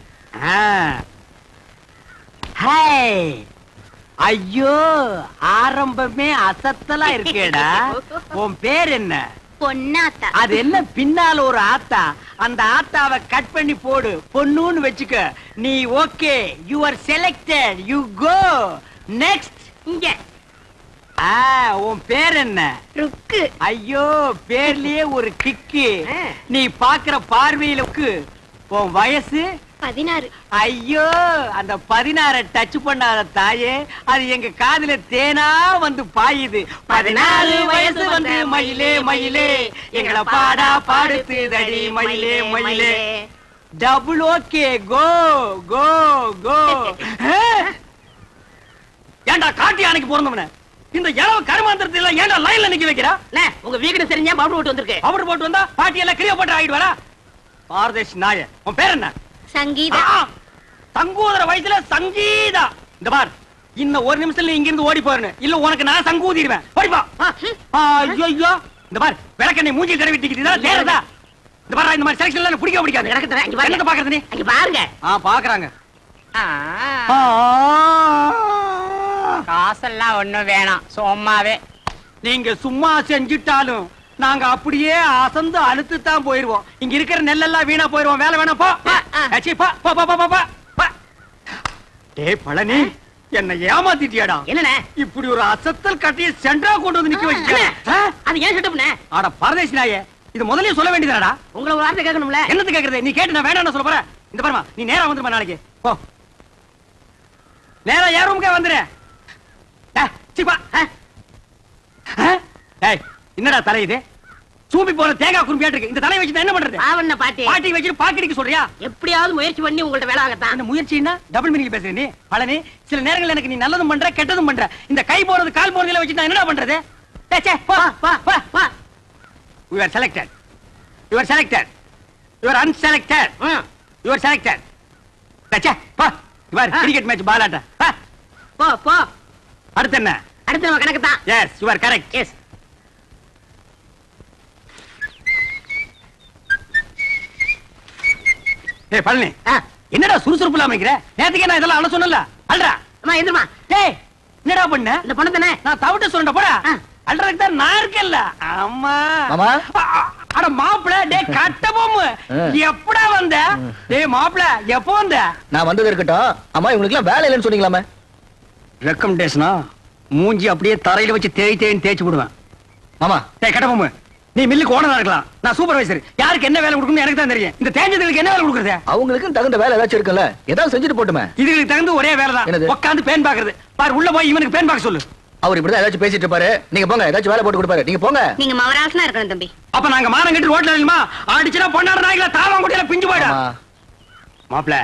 [SPEAKER 2] ஹே ஐயோ ஆரம்பமே அசத்தலா இருக்கேடா. உன் பேர் என்ன?
[SPEAKER 9] பொன்னாத்தா.
[SPEAKER 2] அது என்ன பின்னால ஒரு ஆத்தா? அந்த ஆத்தாவை கட் பண்ணி போடு, பொண்ணுன்னு வெச்சுக்க. நீ okay, you are selected, you go next. இங்க உன் பேர் என்ன?
[SPEAKER 9] ருக்கு.
[SPEAKER 2] ஐயோ பேர்லயே ஒரு கிக்கு. நீ பாக்குற பார்வையிலுக்கு. உன் வயசு
[SPEAKER 9] 16.
[SPEAKER 2] ஐயோ அந்த 16 டச் பண்ணாத தாயே, அது எங்க காதுல தேனா வந்து பாயுது. 14 வயசு வந்து மயிலே மயிலே எங்களை பாடா பாடுத்து தடி மயிலே மயிலே. டபுள் ஓகே, கோ கோ கோ. ஏண்டா காட்டி அன்னைக்கு பிறந்தவன இந்த இளவ கருமாந்திரத்தை எல்லாம் ஏண்டா லைன்ல நிக்க வைக்கிறா?
[SPEAKER 8] உங்க வீடு தெரிஞ்சா பவுடர் போட்டு வந்திருக்கு.
[SPEAKER 2] பவுடர் போட்டு வந்தா பாட்டி எல்லாம் கிளியோ போட்டு ஆயிடுவாரா? பாரதேஷ் நாய. உன் பேர் என்ன?
[SPEAKER 9] சங்கீதா.
[SPEAKER 2] சங்கூதர வயசுல சங்கீதா. இந்த பார், இன்னும் ஒரு நிமிஷத்துல இங்க இருந்து ஓடி போறேன், இல்ல உனக்கு நான் சங்கூதிடுவேன். ஓடிப்பா. ஐயோ இந்த பார், விளக்கெண்ணை மூஞ்சி தடவிட்டிக்கிட்டு இதெல்லாம் தேறதா? இந்த பார், இந்த மாதிரி செலக்ஷன் எல்லாம் பிடிக்க பிடிக்காது. என்னத்தை பாக்குறது நீ?
[SPEAKER 8] அங்க பாருங்க.
[SPEAKER 2] பாக்குறாங்க.
[SPEAKER 8] காசெல்லாம் ஒண்ணும் வேணாம், சும்மாவே.
[SPEAKER 2] நீங்க சும்மா செஞ்சிட்டாலும் நாங்க அப்படியே அசந்து அழுத்து தான் போயிருவோம். இங்க இருக்கிற நெல்லெல்லாம் வீணா போயிருவோம். வேலை வேணாம் போ. டேய் பழனி, என்ன ஏமாத்திட்டியாடா.
[SPEAKER 8] என்னண்ணே
[SPEAKER 2] இப்படி ஒரு அசத்தல் கட்டிய சென்ட்ரா கொண்டு வந்து நிக்க வைக்க.
[SPEAKER 8] அது ஏன் செட்டப்னே?
[SPEAKER 2] ஆட பரதேசி நாயே, இது முதல்லயே சொல்ல வேண்டியதாடா.
[SPEAKER 8] உங்களை ஒரு வார்த்தை கேட்கணும்ல.
[SPEAKER 2] என்னது கேக்குறது? நீ கேட்டு நான் வேணாம்னு சொல்ல போற? இந்த பாருமா, நீ நேரா வந்துருமா நாளைக்கு. போ நேரா ஏன் ரூமுக்கே வந்துரு. என்னடா தலை இது? சூப்பி போற தேங்காய் குறும்பியாட்டு இருக்கு. இந்த தலையை வச்சு என்ன பண்றது?
[SPEAKER 8] ஆவண்ண பாட்டி
[SPEAKER 2] பாட்டி வச்சு பாக்கடிக்க சொல்றியா?
[SPEAKER 8] எப்படியாவது முயற்சி பண்ணி உங்கள்ட்ட வேலை ஆகத்தான்.
[SPEAKER 2] அந்த முயற்சின்னா டபுள் மீனிங் பேசுற நீ. பழனி, சில நேரங்கள் எனக்கு நீ நல்லதும் பண்ற கெட்டதும் பண்ற. இந்த கை போறது கால் போறதுல வச்சு நான் என்னடா பண்றது? You are selected. You are selected. You are unselected. You are selected. டச்சே போ. You are cricket match ball ஆட்ட.
[SPEAKER 8] போ போ.
[SPEAKER 2] அடுத்து என்ன?
[SPEAKER 8] அடுத்து நம்ம கணக்கு தான்.
[SPEAKER 2] Yes, you are correct.
[SPEAKER 8] Yes.
[SPEAKER 2] ஏய் பழனி, என்னடா சுறுசுறுப்பு இல்லாம இருக்கிற? நேத்துக்கே நான் இதெல்லாம் அழ சொன்னல. அல்றா.
[SPEAKER 8] அம்மா எந்திரமா.
[SPEAKER 2] டேய் என்னடா பண்ண?
[SPEAKER 8] இந்த பொண்ணு தானே
[SPEAKER 2] நான் தவிட்ட சொல்றேன் போடா. அல்றதுக்கு தான் நான் இருக்கேன்ல. அம்மா
[SPEAKER 11] மாமா.
[SPEAKER 2] அட மாப்ள, டேய் கட்ட பொம்மு, எப்படா வந்த? டேய் மாப்ள, எப்போ வந்த?
[SPEAKER 11] நான் வந்தது இருக்கட்டும். அம்மா இவங்களுக்கு எல்லாம் வேலை இல்லைன்னு சொன்னீங்களாமே.
[SPEAKER 2] ரெக்கமெண்டேஷனா? மூஞ்சி அப்படியே தரையில வச்சு தேய்ன்னு தேய்ச்சு விடுவேன்.
[SPEAKER 11] மாமா.
[SPEAKER 2] டேய் கட்ட பொம்மு, நீ மில்லுக்கு ஓனரா இருக்கலாம், நான் சூப்பர்வைசர். யாருக்கு என்ன வேலை கொடுக்கணும்னு எனக்கு தான் தெரியும். இந்த தேஞ்சதுக்கு என்ன வேலை கொடுக்குறது?
[SPEAKER 11] அவங்களுக்கு தகுந்த வேலை ஏதாச்சும் இருக்குல்ல, ஏதாவது செஞ்சுட்டு போட்டுமே.
[SPEAKER 2] இதுக்கு தகுந்த ஒரே வேலை தான், உட்காந்து பேன் பாக்குறது. பாரு உள்ள போய் இவனுக்கு பேன் பாக்க சொல்லு.
[SPEAKER 11] அவர் இப்படிதான் ஏதாச்சும் பேசிட்டு இருப்பாரு. நீங்க போங்க, ஏதாச்சும் வேலை போட்டு கொடுப்பாரு. நீங்க போங்க.
[SPEAKER 9] நீங்க மவராசனா இருக்கணும் தம்பி.
[SPEAKER 2] அப்ப நாங்க மானம் கட்டி ரோட்ல நில்லுமா? அடிச்சுனா பொண்ணாட நாய்கள தாவாங்குடியில பிஞ்சு போய்டா. மாப்ள,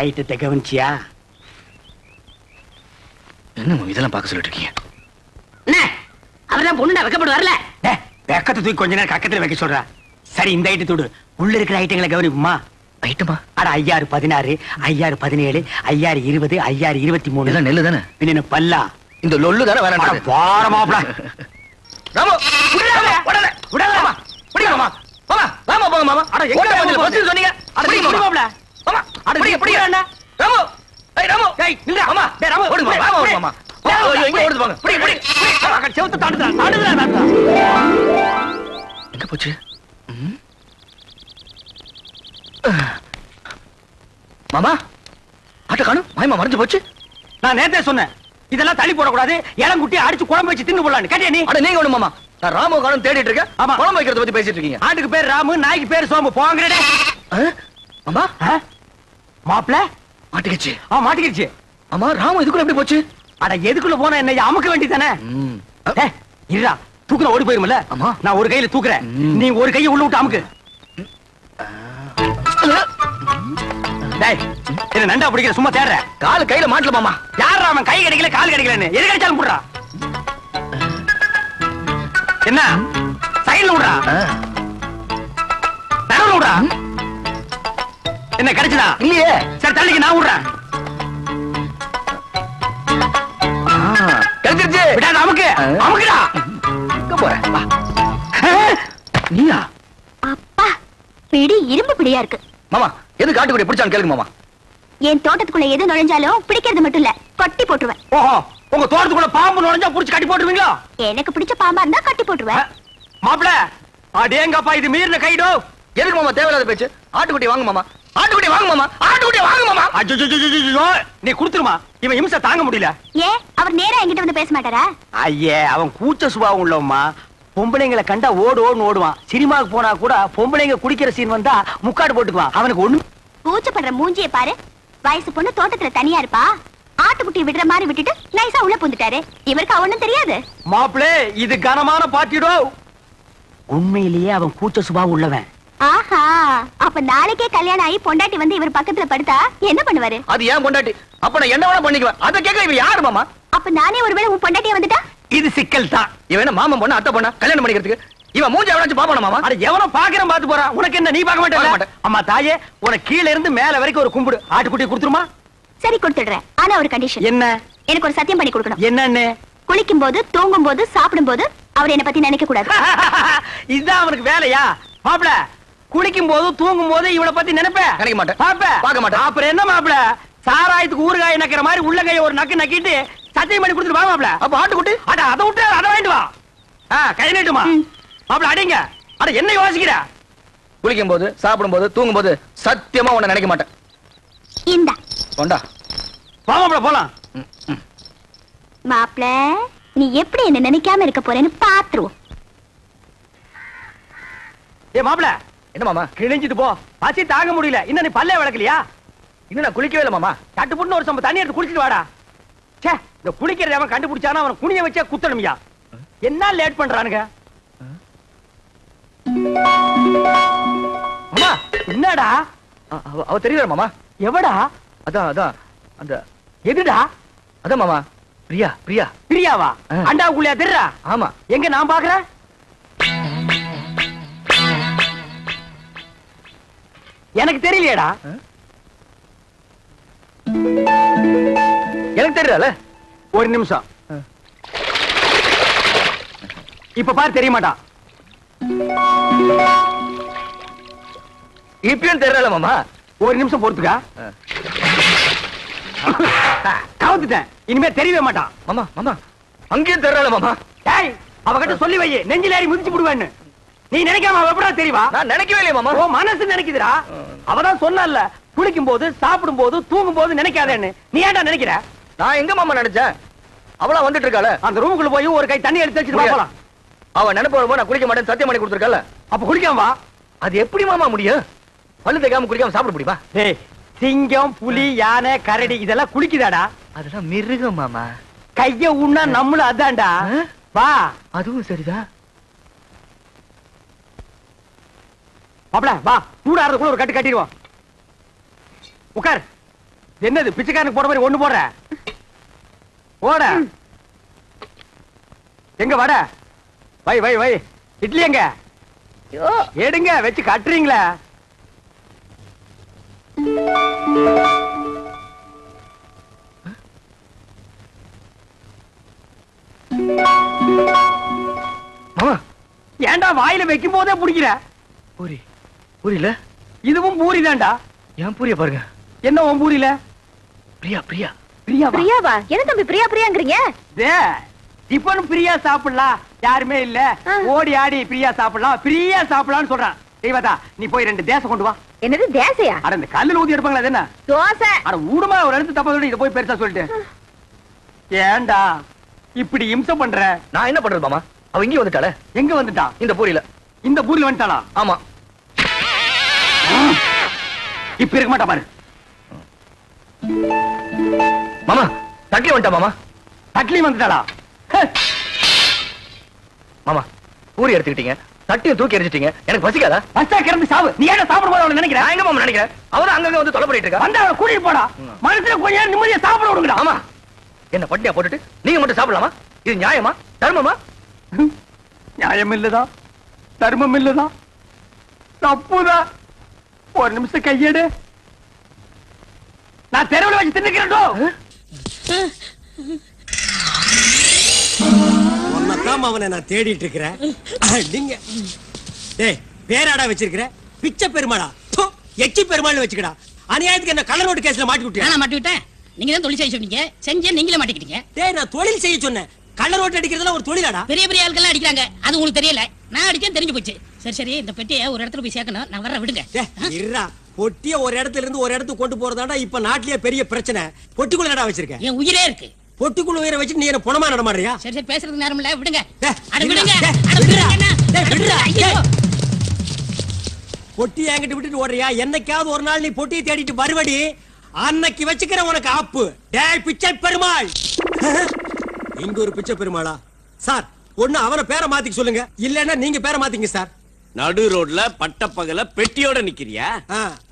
[SPEAKER 2] ஐட்டத்தை கவனிச்சியா?
[SPEAKER 11] என்ன இதெல்லாம் பார்க்க சொல்லிட்டு இருக்கீங்க?
[SPEAKER 8] என்ன அவர்தான் பொண்ணு வைக்கப்பட்டு வரல.
[SPEAKER 2] வெக்கத்தை தூக்கி கொஞ்ச நேரம் கக்கத்துல வைக்க சொல்றா. சரி இந்த ஐட்டு தூடு. உள்ள இருக்கிற ஐட்டங்களை கவனிப்புமா?
[SPEAKER 11] ஐட்டமா?
[SPEAKER 2] அட 5016, 5017, 5020, 5023.
[SPEAKER 11] இதெல்லாம் நெல்லு தானே?
[SPEAKER 2] பின்ன பல்லா
[SPEAKER 11] இந்த லொல்லு தானே வேற
[SPEAKER 2] பார மாப்ள.
[SPEAKER 11] ராமு விடல விடல விடல மாமா. புடிங்க மாமா. மாமா ராமா போங்க மாமா. அட எங்க வந்து பத்தி சொன்னீங்க? அட புடிங்க மாப்ள. மாமா அட புடிங்க புடிங்க அண்ணா. ராமு ஏய் ராமு ஏய் நில்ல. மாமா டேய் ராமு ஓடுங்க ராமு ஓடுங்க மாமா. ஐயோ எங்க ஓடுது பாங்க. புடிங்க புடிங்க. அங்க செவுத்து தாண்டுடா தாண்டுடா. எங்க போச்சு? மாமா ஆட்ட காணோம். மாயமா மறைஞ்சு போச்சு.
[SPEAKER 2] நான் நேத்தே சொன்னேன், இதெல்லாம் தள்ளி போடக்கூடாது, இளங்குட்டி அடிச்சு குழம்பு வச்சு தின்னு போடலான்னு. கேட்டியா நீ?
[SPEAKER 11] அட நீங்க ஒண்ணு மாமா, நான் ராமு காணும் தேடிட்டு இருக்கேன். ஆமா குழம்பு வைக்கிறத பத்தி பேசிட்டு இருக்கீங்க.
[SPEAKER 2] ஆட்டுக்கு பேர் ராமு, நாய்க்கு பேர் சோம்பு. போங்கடே.
[SPEAKER 11] மாமா
[SPEAKER 2] மாப்ள
[SPEAKER 11] மாட்டிக்கிச்சு.
[SPEAKER 2] மாட்டிக்கிச்சு.
[SPEAKER 11] ஆமா ராமு இதுக்குள்ள எப்படி போச்சு?
[SPEAKER 2] அட எதுக்குள்ள போனா என்ன, அமுக்க வேண்டியதானே. இருடா, தூக்குற ஓடி போயிருமல்ல. நான் ஒரு கையில தூக்குறேன், நீ ஒரு கையை உள்ள விட்டு அமுக்கு. டேய் என்ன நண்டா பிடிக்கிற, சும்மா தேடுற.
[SPEAKER 11] கால் கையில மாட்டல மாமா.
[SPEAKER 2] யாரா அவன்? கை கிடைக்கல கால் கிடைக்கலன்னு எது கிடைச்சாலும் போடுறா. என்ன சைடுல விடுறா, நடுவுல விடுறா. என்ன கிடைச்சதா?
[SPEAKER 11] இல்லையே.
[SPEAKER 2] சரி தள்ளிக்கு நான் விடுறேன்.
[SPEAKER 11] கிடைச்சிருச்சு.
[SPEAKER 2] விடாத அமுக்கு அமுக்குடா.
[SPEAKER 11] எங்க போற? நீயா?
[SPEAKER 9] அப்பா பிடி இரும்பு பிடியா இருக்கு.
[SPEAKER 11] மாமா எது காட்டுக்குடி பிடிச்சான்னு கேளுங்க மாமா.
[SPEAKER 9] என் தோட்டத்துக்குள்ள எது நுழைஞ்சாலும் பிடிக்கிறது மட்டும் இல்ல, கட்டி போட்டுருவேன்.
[SPEAKER 11] ஓஹோ, உங்க தோட்டத்துக்குள்ள பாம்பு நுழைஞ்சா புடிச்சு கட்டி போட்டுருவீங்களா?
[SPEAKER 9] எனக்கு பிடிச்ச பாம்பா இருந்தா கட்டி போட்டுருவேன்.
[SPEAKER 11] மாப்பிள, அடேங்கப்பா, இது மீறின கைடோ. எதுக்கு மாமா தேவையில்லாத பேச்சு? ஆட்டுக்குட்டி வாங்க மாமா, ஆட்டுக்குட்டி வாங்க மாமா, ஆட்டுக்குட்டி வாங்க மாமா. அஜ்ஜோ, நீ குடுத்துருமா, இவன் இம்சை தாங்க முடியல.
[SPEAKER 9] ஏன் அவர் நேரா என்கிட்ட வந்து பேச மாட்டாரா?
[SPEAKER 11] ஐயே, அவன் கூச்ச சுபாவம் உள்ளவம்மா. பொம்பளைங்களை கண்டா ஓடுன்னு ஓடுவான். சினிமாவுக்கு போனா கூட பொம்பளைங்க குடிக்கிற சீன் வந்தா முக்காடு போட்டுக்குவான். அவனுக்கு ஒண்ணு
[SPEAKER 9] கூச்சப்படுற மூஞ்சியை பாரு. வயசு பொண்ணு தோட்டத்துல தனியா இருப்பா, ஆட்டுக்குட்டி விடுற மாதிரி விட்டுட்டு நைஸா உள்ள புந்துட்டாரு. இவருக்கு அவனும் தெரியாது.
[SPEAKER 11] மாப்பிளே, இது கனமான பாட்டிடோ. உண்மையிலேயே அவன் கூச்ச சுபாவம் உள்ளவன்.
[SPEAKER 9] ஆஹா, அப்ப நாளைக்கே கல்யாணம் ஆகி பொண்டாட்டி வந்து இவர் பக்கத்துல படுத்தா என்ன பண்ணுவாரு?
[SPEAKER 11] அது ஏன் பொண்டாட்டி? அப்ப நான் என்ன வேணா பண்ணிக்குவேன். அத கேட்க இவன் யாரு மாமா?
[SPEAKER 9] அப்ப நானே ஒருவேளை உன் பொண்டாட்டியா வந்துட்டா?
[SPEAKER 11] இது சிக்கல் தான். இவன் மாமன் பொண்ணு அத்தை பொண்ணா கல்யாணம் பண்ணிக்கிறதுக்கு இவன் மூஞ்சி எவனாச்சும் பாப்பானா மாமா? அட எவனோ பாக்குறேன் பாத்து போறான். உனக்கு என்ன, நீ பார்க்க மாட்டே? அம்மா தாயே, உனக்கு கீழ இருந்து மேல வரைக்கும் ஒரு கும்பிடு. ஆட்டுக்குட்டி கொடுத்துருமா?
[SPEAKER 9] சரி, கொடுத்துடுறேன். ஆனா ஒரு கண்டிஷன்.
[SPEAKER 11] என்ன?
[SPEAKER 9] எனக்கு ஒரு சத்தியம் பண்ணி கொடுக்கணும்.
[SPEAKER 11] என்னன்னு?
[SPEAKER 9] குளிக்கும் போது, தூங்கும் போது, சாப்பிடும் போது அவர் என்ன பத்தி நினைக்க கூடாது.
[SPEAKER 11] இதுதான் அவனுக்கு வேலையா? மாப்பிள, குளிக்கும் போது தூங்கும் போது இவளை பத்தி நினைப்பேன். நினைக்க மாட்டேன். பார்க்க மாட்டேன். அப்புறம் என்ன மாப்பிள, சாராயத்துக்கு ஊறுகாய் நக்கிற மாதிரி உள்ள கைய ஒரு நக்கு நக்கிட்டு சத்தியம் பண்ணி கொடுத்துட்டு வா மாப்பிள. அப்ப ஆட்டுக்குட்டி அட அதை விட்டு அதை வாங்கிட்டு வா. கை நீட்டுமா மாப்பிள. அடிங்க. அட என்ன யோசிக்கிற? குளிக்கும் போது, சாப்பிடும் போது, தூங்கும் போது சத்தியமா உன்னை நினைக்க மாட்டேன்.
[SPEAKER 9] இந்தா
[SPEAKER 11] கொண்டா. வா மாப்பிள, போலாம்.
[SPEAKER 9] மாப்பிள, நீ எப்படி என்ன நினைக்காம இருக்க போறேன்னு பாத்துருவோம்.
[SPEAKER 11] ஏ மாப்பிள, என்ன மாமா கிழிஞ்சிட்டு போ. பசி தாங்க முடியல. இன்னும் நீ பல்லே விளக்கலையா? இன்னும் நான் குளிக்கவே இல்லை மாமா. கட்டுப்புட்டு ஒரு சம்ப தண்ணி எடுத்து குளிச்சிட்டு வாடா. சே, இந்த குளிக்கிறத அவன் கண்டுபிடிச்சானா அவன் குனிய வச்சே குத்தணும்யா. என்ன லேட் பண்றானுங்க? மாமா, என்னடா? அவ தெரியல மாமா. எவடா? அதான் அந்த எதுடா? அதான் மாமா, பிரியா. பிரியாவா? அண்டாவுக்குள்ளயா தெரியறா? ஆமா. எங்க நான் பாக்குறேன்? எனக்கு தெரியலையேடா. எனக்கு தெரியல. ஒரு நிமிஷம். இப்ப பாரு, தெரிய மாட்டான். இப்பயும் தெரியல மாமா. ஒரு நிமிஷம் பொறுத்துக்கா. கவுத்துட்டேன். இனிமே தெரியவே மாட்டான். மாமா அங்கேயும் தெரியல மாமா. டேய், அவகிட்ட சொல்லி வை, நெஞ்சில ஏறி மிதிச்சு விடுவேன்னு. நீ நினைக்காம அவ எப்படா தெரியவா? நான் நினைக்கவே இல்லையே மாமா. ஓ மனசு நினைக்குதுடா. அவதான் சொன்னல்ல, குளிக்கும் போது, சாப்பிடும் போது, தூங்கும் போது நினைக்காதேன்னு. நீ ஏன்டா நினைக்கிற? நான் எங்க மாமா நினைச்சேன்? அவளா வந்துட்டு இருக்காள, அந்த ரூமுக்குள்ள போய் ஒரு கை தண்ணி எடுத்து வச்சுட்டு போலாம். அவ நினைப்ப நான் குளிக்க மாட்டேன் சத்தியம் பண்ணி கொடுத்துருக்கல. அப்ப குளிக்காம வா. அது எப்படி மாமா முடியும்? பல்லு தேய்க்காம குளிக்காம சாப்பிட முடியுமா? டேய், சிங்கம், புலி, யானை, கரடி இதெல்லாம் குளிக்குதாடா? அதெல்லாம் மிருகம் மாமா. கைய உண்ணா நம்மளும் அதான்டா. வா. அதுவும் சரிதான் மாப்ள. வா, சூடாறதுக்குள்ள ஒரு கட்டு கட்டிடுவோம். உட்கார். என்னது பிச்சைக்காரனுக்கு போட மாதிரி ஒண்ணு போடுற? ஓட. எங்க வட? வை. இட்லி எங்க? எடுங்க, வச்சு கட்டுறீங்களா? ஏண்டா வாயில வைக்கும் போதே பிடிக்கிற? பூரியில இதுவும் பூரி தான்டா. ஏன் பூரிய பாருங்க. என்ன உன் பூரியில? பிரியாவா? என்ன தம்பி பிரியாங்கிறீங்க? டிபன் பிரியா சாப்பிடலாம், யாருமே இல்ல, ஓடி ஆடி பிரியா சாப்பிடலாம்னு சொல்றான். தெய்வதா, நீ போய் 2 தேசை கொண்டு வா. என்னது தேசையா? அட இந்த கல்லுல ஊதி எடுப்பாங்களா? அது என்ன தோசை? அட ஊடுமா, ஒரு இடத்து தப்பா சொல்லி இத போய் பெருசா சொல்லிட்டு. ஏண்டா இப்படி இம்சை பண்ற? நான் என்ன பண்றது மாமா? அவ இங்க வந்துட்டாளே. எங்க வந்துட்டா? இந்த பூரியில வந்துட்டாளா? ஆமா. இப்ப இருக்க மாட்டா பாரு. மாமா தட்லி வந்துட்டா. மாமா தட்லி வந்துட்டாளா? மாமா பூரி எடுத்துக்கிட்டீங்க, தட்டியை தூக்கி எரிஞ்சிட்டீங்க. எனக்கு பசிக்காதா? பஸ்டா கிளம்பி சாவு. நீ ஏன் சாப்பிடும் போது அவளை நினைக்கிறேன்? நான் எங்க மாமா நினைக்கிறேன்? அவதான் அங்கங்க வந்து தொலை பண்ணிட்டு இருக்கா. வந்து அவளை கூட்டிட்டு போடா. மனசுல கொஞ்ச நேரம் நிம்மதியா சாப்பிட விடுங்கடா. ஆமா, என்ன பட்டியா போட்டுட்டு நீங்க மட்டும் சாப்பிடலாமா? இது நியாயமா? தர்மமா? நியாயம் இல்லதான், தர்மம் இல்லதான், தப்புதான். ஒரு நிமிஷம் கையெடு. நான் தெருவில் வச்சு தின்னுக்கிறேன்.
[SPEAKER 6] உன்னதான் அவனை நான் தேடிட்டு இருக்கிறேன். நீங்க பேராடா வச்சிருக்கிற பிச்சை பெருமாடா. எச்சி பெருமாள் வச்சுக்கடா. அநியாயத்துக்கு என்ன கள்ள நோட்டு கேஸ்ல மாட்டி விட்டியா?
[SPEAKER 8] நான் மாட்டி விட்டேன். நீங்க தான் தொழில் செய்ய சொன்னீங்க, செஞ்சே நீங்களே மாட்டிக்கிட்டீங்க.
[SPEAKER 6] டேய் நான் தொழில் செய்ய சொன்னேன், கள்ள நோட்டு அடிக்கிறதுல ஒரு தொழிலாடா?
[SPEAKER 8] பெரிய பெரிய ஆட்கள் அடிக்கிறாங்க, அது உங்களுக்கு தெரியல. நான் அடிச்சேன் தெரிஞ்சு போச்சு. சரி சரி, இந்த பெட்டியை ஒரு இடத்துல போய் சேர்க்கணும், நான் வர விடுங்க.
[SPEAKER 6] இருடா, பொட்டிய ஒரு இடத்துல இருந்து ஒரு இடத்துக்கு கொண்டு போறதாடா இப்ப நாட்டிலேயே பெரிய பிரச்சனை. பொட்டிக்குள்ள என்னடா வச்சிருக்க?
[SPEAKER 8] என் உயிரே இருக்கு.
[SPEAKER 6] பொட்டிக்குள்ள உயிரை வச்சு நீ என்ன புணமா நடமாடுறியா?
[SPEAKER 8] சரி சரி, பேசுறதுக்கு நேரம் இல்ல, விடுங்க.
[SPEAKER 6] அட
[SPEAKER 8] விடுங்க,
[SPEAKER 6] பொட்டி என்கிட்ட விட்டுட்டு ஓடுறியா? என்னைக்காவது ஒரு நாள் நீ பொட்டியை தேடிட்டு வருவடி, அன்னைக்கு வச்சுக்கிற உனக்கு ஆப்பு. டேய் பிச்சை பெருமாள். இங்க ஒரு பிச்சை பெருமாளா? சார், ஒண்ணு அவன பேரை மாத்திக்க சொல்லுங்க, இல்லன்னா நீங்க பேரை மாத்திங்க சார்.
[SPEAKER 7] நடு ரோட்ல பட்டப்பகல பெட்டியோட நிக்கிறியா?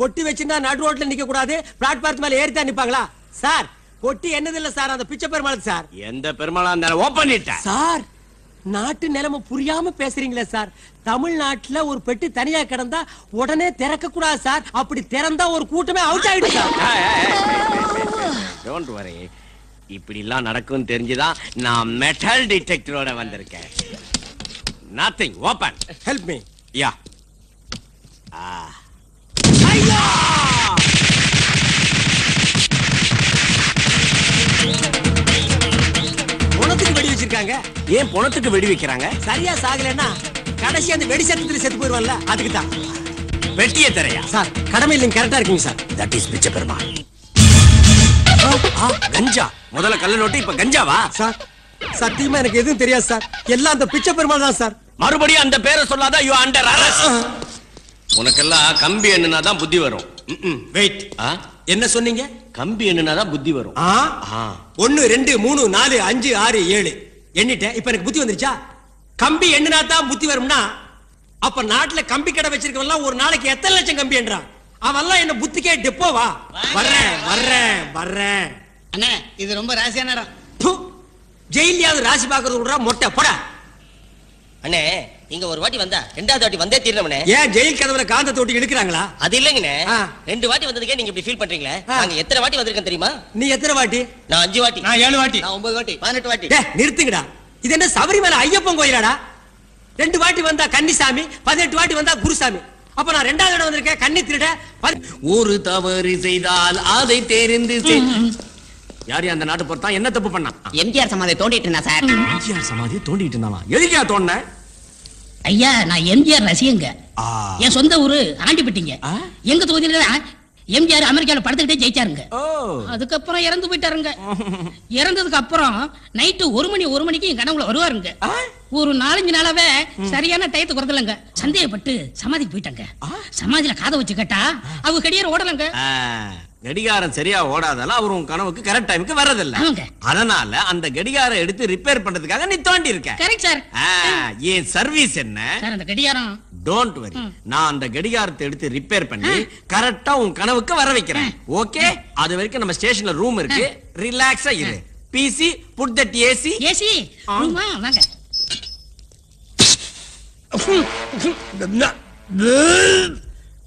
[SPEAKER 6] பொட்டி வச்சிருந்தா நடு ரோட்ல நிக்க கூடாது, பிளாட்பார்த் மேல ஏறித்தான் நிப்பாங்களா? சார், பொட்டி என்னது இல்ல சார், அந்த பிச்சை பெருமாள் சார்.
[SPEAKER 7] எந்த பெருமாளா இருந்தாலும் ஓபன் பண்ணிட்ட
[SPEAKER 6] சார். நாட்டு நிலைமை புரியாம பேசுறீங்களே சார். தமிழ்நாட்டுல ஒரு பெட்டி தனியா கிடந்தா உடனே திறக்க கூடாது சார். அப்படி திறந்தா ஒரு கூட்டமே அவுட் ஆயிடும் சார்.
[SPEAKER 7] டோன்ட் வரி, இப்படி எல்லாம் நடக்கும் தெரிஞ்சுதான் நான் மெட்டல் டிடெக்டரோட வந்திருக்கேன். Nothing, open.
[SPEAKER 6] Help me.
[SPEAKER 7] Yeah.
[SPEAKER 6] ஐயா! பொணத்துக்கு வெடி வச்சிருக்காங்க.
[SPEAKER 7] ஏன் பொணத்துக்கு வெடி வைக்கிறாங்க?
[SPEAKER 6] சரியா சாகலன்னா கடைசி அந்த வெடி சத்தத்துல செத்து போயிருவான்ல, அதுக்கு தான்.
[SPEAKER 7] வெட்டியே தரையா
[SPEAKER 6] சார்? கடமை இல்லைங்க, கரெக்டா இருக்கீங்க சார்.
[SPEAKER 7] தட் இஸ் பிச்சை பெருமாள். கஞ்சா. முதல்ல கள்ள நோட்டு, இப்ப கஞ்சாவா?
[SPEAKER 6] சார் சத்தியமா எனக்கு எதுவும் தெரியாது சார், எல்லாம் அந்த பிச்சை பெருமாள் தான் சார்.
[SPEAKER 7] மறுபடியும் அந்த பேரை சொல்லாத, யூ அண்டர் அரெஸ்ட். உனக்கெல்லாம் கம்பி எண்ணுனாதான் புத்தி வரும்.
[SPEAKER 6] வெயிட், என்ன சொன்னீங்க?
[SPEAKER 7] கம்பி எண்ணுனாதான் புத்தி வரும்.
[SPEAKER 6] 1 2 3 4 5 6 7 எண்ணிட்டேன். இப்ப எனக்கு புத்தி வந்துருச்சா? கம்பி எண்ணுனா தான் புத்தி வரும்னா, அப்ப நாட்டுல கம்பி கடை வச்சிருக்கவெல்லாம் ஒரு நாளைக்கு எத்தனை லட்சம் கம்பி என்றான்? அவெல்லாம் என்ன புத்திக்கே டெப்போவா? வர்றேன் வர்றேன் வர்றேன்.
[SPEAKER 10] அண்ணே, இது ரொம்ப ராசியான இடம்.
[SPEAKER 6] ஜெயிலியாவது ராசி பாக்குறது விடுறா மொட்டை போடா.
[SPEAKER 11] அண்ணே, இங்க ஒரு வாட்டி வந்தா ரெண்டாவது வாட்டி வந்தே தீரணும்னே.
[SPEAKER 6] ஏன் ஜெயில் கதவுல காந்த தொட்டி இழுக்கிறாங்களா?
[SPEAKER 11] அது இல்லங்கண்ணே, 2 வாட்டி வந்ததுக்கே நீங்க இப்படி ஃபீல் பண்றீங்களே. நாங்க எத்தனை வாட்டி வந்திருக்கேன் தெரியுமா?
[SPEAKER 6] நீ எத்தனை வாட்டி?
[SPEAKER 11] நான் 5 வாட்டி.
[SPEAKER 10] நான் 7 வாட்டி.
[SPEAKER 11] நான் 9 வாட்டி. 18 வாட்டி.
[SPEAKER 6] நிறுத்துங்கடா, இது என்ன சபரிமலை ஐயப்பன் கோயிலாடா? 2 வாட்டி வந்தா கன்னிசாமி, 18 வாட்டி வந்தா குருசாமி. அப்ப நான் 2வது இடம் வந்திருக்கேன் கன்னி திருட.
[SPEAKER 7] ஒரு தவறு செய்தால் அதை தெரிந்து யார் அந்த நாட்டு பொறுத்தா என்ன தப்பு பண்ணா?
[SPEAKER 11] எம்ஜிஆர் சமாதியை தோண்டிட்டு இருந்தா சார்.
[SPEAKER 7] எம்ஜிஆர் சமாதியை தோண்டிட்டு இருந்தானா? எதுக்கா தோண்ட?
[SPEAKER 8] ஐயா, நான் எம்ஜிஆர் ரசிகங்க. என் சொந்த ஊரு ஆண்டிப்பட்டிங்க. எங்க தொகுதியில எம்ஜிஆர் அமெரிக்கால படுத்துக்கிட்டே ஜெயிச்சாருங்க. அதுக்கப்புறம் இறந்து போயிட்டாருங்க. இறந்ததுக்கு அப்புறம் நைட்டு 1 மணிக்கு என் கனவுல வருவாருங்க. ஒரு 4-5 நாளாவே சரியான டயத்துக்கு வரதில்லைங்க. சந்தேகப்பட்டு சமாதிக்கு போயிட்டாங்க. சமாதியில காதை வச்சு கேட்டா அவங்க கடியார ஓடலங்க.
[SPEAKER 7] கடிகாரம் சரியா ஓடாதால அவர் உன் கனவுக்கு கரெக்ட் டைமுக்கு வரதில்லை. அதனால அந்த கடிகாரம் எடுத்து ரிப்பேர் பண்றதுக்காக நீ தோண்டி இருக்க.
[SPEAKER 8] Correct sir.
[SPEAKER 7] ஏன் சர்வீஸ் என்ன
[SPEAKER 8] சார்? அந்த கடிகாரம்
[SPEAKER 7] டோன்ட் வரி, நான் அந்த கடிகாரத்தை எடுத்து ரிப்பேர் பண்ணி கரெக்டா உன் கனவுக்கு வர வைக்கிறேன். ஓகே? அது வரைக்கும் நம்ம ஸ்டேஷன்ல ரூம் இருக்கு, ரிலாக்ஸா இரு. PC put that AC.
[SPEAKER 8] AC ரூமா வாங்க.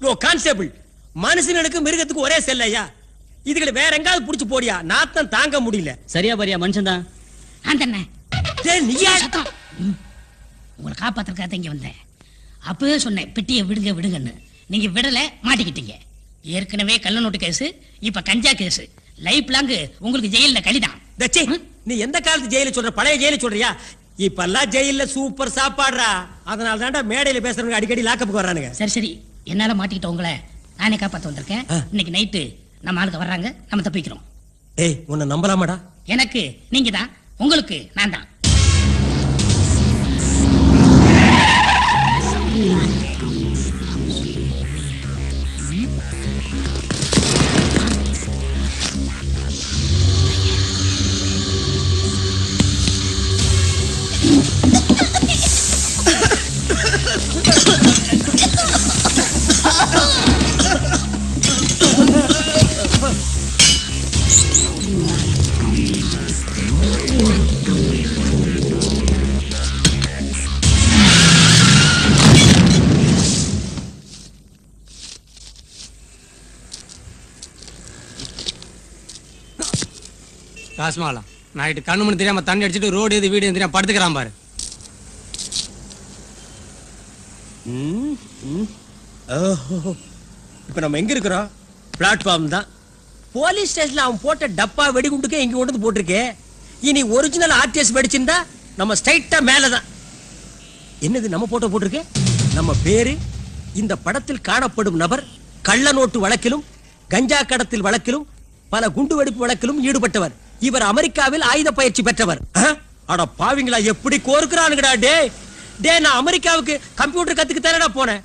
[SPEAKER 6] ஓ கான்ஸ்டபிள், மனுஷனுக்கு மிருகத்துக்கு ஒரே செல்ல ஐயா. இதுகளை வேற எங்காவது புடிச்சு போடியா, நாத்தம் தாங்க முடியல.
[SPEAKER 5] சரியா பாரியா மனுஷன் தான்.
[SPEAKER 8] உங்களை காப்பாத்துறதுக்காக இங்க வந்தேன். அப்பவே சொன்னேன் பெட்டியை விடுங்க விடுங்கன்னு. நீங்க விடல, மாட்டிக்கிட்டீங்க. ஏற்கனவே கள்ள நோட்டு கேஸ், இப்ப கஞ்சா கேஸ். லைஃப் லாங் உங்களுக்கு ஜெயில கழிதான்.
[SPEAKER 6] நீ எந்த காலத்து ஜெயில சொல்ற? பழைய ஜெயில சொல்றியா? இப்பெல்லாம் ஜெயில சூப்பர் சாப்பாடுறா. அதனால தான்டா மேடையில பேசுறவங்க அடிக்கடி லாக்கப்புக்கு வர்றானுங்க.
[SPEAKER 8] சரி சரி, என்னால மாட்டிக்கிட்ட உங்களை நானே காப்பாத்த வந்திருக்கேன். இன்னைக்கு நைட்டு நம்ம ஆளுக்கு வர்றாங்க, நம்ம தப்பிக்கிறோம்.
[SPEAKER 6] ஏய், உன்னை நம்பலாமாடா?
[SPEAKER 8] எனக்கு நீங்க தான், உங்களுக்கு நான் தான்.
[SPEAKER 10] காசுமாலாம் நைட்டு கண்ணு மணி தெரியாம தண்ணி அடிச்சுட்டு ரோடு எது வீடு தெரியாம படுத்துக்கிறான் பாரு.
[SPEAKER 6] இப்ப நம்ம எங்க இருக்கிறோம்? பிளாட்ஃபார்ம் தான். போலீஸ் ஸ்டேஷன்ல அவன் போட்ட டப்பா வெடிகுண்டுக்கே இங்க கொண்டு வந்து போட்டிருக்கே. இனி ஒரிஜினல் ஆர்டிஎஸ் வெடிச்சிருந்தா நம்ம ஸ்ட்ரைட்டா மேலதான். என்னது நம்ம போட்டோ போட்டிருக்கு? நம்ம பேரு, இந்த படத்தில் காணப்படும் நபர் கள்ள நோட்டு வழக்கிலும் கஞ்சா கடத்தல் வழக்கிலும் பல குண்டு வெடிப்பு வழக்கிலும் ஈடுபட்டவர். இவர் அமெரிக்காவில் ஆயுத பயிற்சி பெற்றவர். அட பாவிங்களா, எப்படி கோர்க்கிறானுங்கடா. டே நான் அமெரிக்காவுக்கு கம்ப்யூட்டர் கத்துக்கு தானடா போனேன்.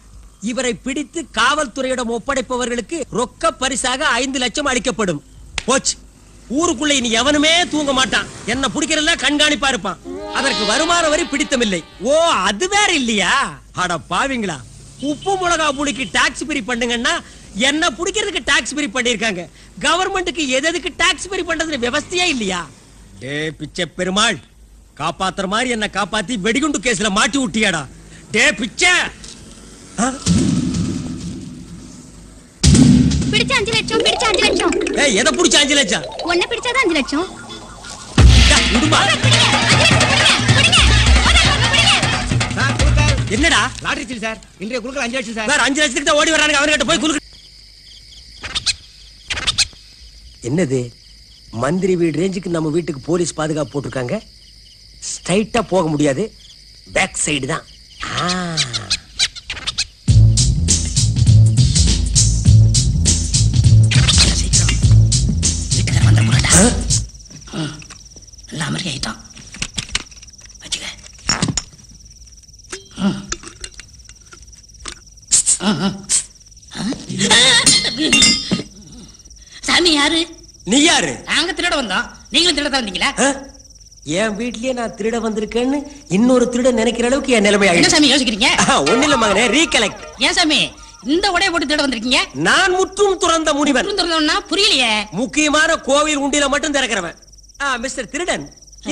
[SPEAKER 6] இவரை பிடித்து காவல்துறையிடம் ஒப்படைப்பவர்களுக்கு ரொக்க பரிசாக 5 லட்சம் அளிக்கப்படும். போச்சு, ஊருக்குள்ள இனி எவனுமே தூங்க மாட்டான். என்ன பிடிக்கிறதா கண்காணிப்பா இருப்பான். அதற்கு வருமான வரி பிடித்தமில்லை. ஓ, அது வேற இல்லையா? அட பாவிங்களா, உப்பு மிளகா புளிக்கு டாக்ஸ் ஃப்ரீ பண்ணுங்கன்னா என்ன பிடிக்கிறதுக்கு டாக்ஸ் ஃப்ரீ பண்ணிருக்காங்க. கவர்மெண்ட்டுக்கு எதுக்கு டாக்ஸ் ஃப்ரீ பண்றது விவசாயே இல்லையா? டே பிச்சை பெருமாள், காப்பாத்துற மாதிரி என்ன காப்பாத்தி வெடிகுண்டு கேஸ்ல மாட்டி விட்டியாடா. டே பிச்சை,
[SPEAKER 9] பிடிச்ச 5 லட்சம், பிடிச்ச 5 லட்சம்.
[SPEAKER 6] ஏய், எதை பிடிச்ச 5 லட்சம்?
[SPEAKER 9] ஒண்ணு பிடிச்சாதான் 5 லட்சம்.
[SPEAKER 6] என்னடா
[SPEAKER 11] லாட்டரி சீல் சார், இன்றைய குலுக்கல் 5 லட்சம் சார்.
[SPEAKER 6] வேற 5 லட்சத்துக்கு தான் ஓடி வரானுங்க. அவர்கிட்ட போய் குலுக்கு. என்னது, மந்திரி வீடு ரேஞ்சுக்கு நம்ம வீட்டுக்கு போலீஸ் பாதுகாப்பு போட்டிருக்காங்க. ஸ்ட்ரைட்டா போக முடியாது, பேக் சைடு தான்.
[SPEAKER 8] அமெரிக்கா ஆயிட்டான். சாமி யாரு?
[SPEAKER 6] நீ யாரு?
[SPEAKER 8] நாங்க திருட வந்தோம். நீங்களும் திருட வந்தீங்களா?
[SPEAKER 6] என் வீட்லயே நான் திருட வந்திருக்கேன்னு இன்னொரு திருட நினைக்கிற அளவுக்கு என் நிலைமை
[SPEAKER 8] என்ன சாமி யோசிக்கிறீங்க?
[SPEAKER 6] ஒண்ணு இல்ல மகனே, ரீகலெக்ட்.
[SPEAKER 8] ஏன் சாமி இந்த உடைய போட்டு திருட வந்திருக்கீங்க?
[SPEAKER 6] நான் முற்றும் துறந்த முனிவன்.
[SPEAKER 8] புரியலையே.
[SPEAKER 6] முக்கியமான கோவில் உண்டியில மட்டும் திறக்கிறவன். மிஸ்டர் திருடன்,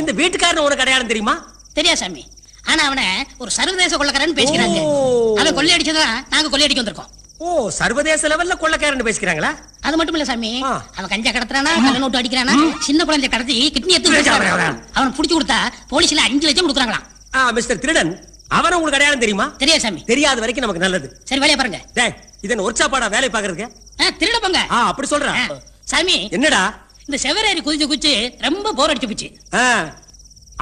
[SPEAKER 6] இந்த வீட்டுக்காரன் உனக்கு அடையாளம் தெரியுமா?
[SPEAKER 8] தெரியா சாமி. ஆனா அவனை ஒரு சர்வதேச கொள்ளக்காரன் பேசிக்கிறாங்க. அவன் கொள்ளையடிச்சதான் நாங்க கொள்ளையடிக்க வந்திருக்கோம்.
[SPEAKER 6] ஓ, சர்வதேச லெவல்ல கொள்ளக்காரன் பேசிக்கிறாங்களா?
[SPEAKER 8] அது மட்டும் இல்ல சாமி, அவன் கஞ்சா கடத்துறானா, கள்ள நோட்டு அடிக்கிறானா, சின்ன குழந்தை கடத்தி கிட்னி எடுத்து அவன் புடிச்சு கொடுத்தா போலீஸ்ல 5 லட்சம் கொடுக்குறாங்களாம்.
[SPEAKER 6] மிஸ்டர் திருடன், அவன் உங்களுக்கு அடையாளம் தெரியுமா?
[SPEAKER 8] தெரியா சாமி.
[SPEAKER 6] தெரியாத வரைக்கும் நமக்கு நல்லது.
[SPEAKER 8] சரி, வேலையை பாருங்க.
[SPEAKER 6] டேய், இதன் ஒரு சாப்பாடா வேலை பாக்குறதுக்கு?
[SPEAKER 8] திருட போங்க.
[SPEAKER 6] அப்படி சொல்றேன்
[SPEAKER 8] சாமி.
[SPEAKER 6] என்னடா
[SPEAKER 8] இந்த செவரேறி குதிச்சு ரொம்ப போர் அடிச்சு போச்சு.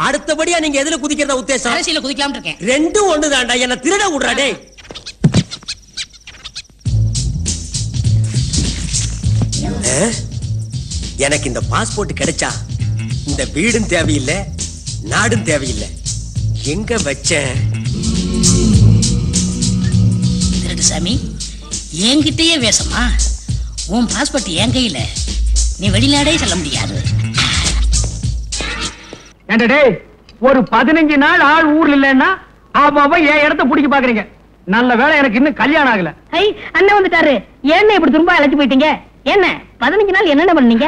[SPEAKER 6] அடுத்தபடியா நீங்க எதுல குதிக்கிறதா உத்தேசம்?
[SPEAKER 8] அரசியல குதிக்கலாம் இருக்கேன்.
[SPEAKER 6] ரெண்டும் ஒண்ணுதான்டா. என்ன திருட விடுறா. டேய், எனக்கு இந்த பாஸ்போர்ட் கிடைச்சா இந்த வீடும் தேவையில்லை, நாடும் தேவையில்லை. எங்க வச்சேன்?
[SPEAKER 8] திருடு சாமி, என்கிட்டயே வேசமா? உன் பாஸ்போர்ட் என் கையில, நீ வெளிநாடே செல்ல முடியாது.
[SPEAKER 2] ஒரு 15 நாள் ஆள் ஊர்ல இல்லன்னா அவ என் இடத்த பிடிக்க பாக்குறீங்க. நல்ல வேலை எனக்கு இன்னும் கல்யாணம் ஆகல.
[SPEAKER 3] அண்ணன் வந்துட்டாரு. என்ன இப்படி திரும்ப அழைச்சு போயிட்டீங்க? என்ன 15 நாள் என்னென்ன பண்ணீங்க?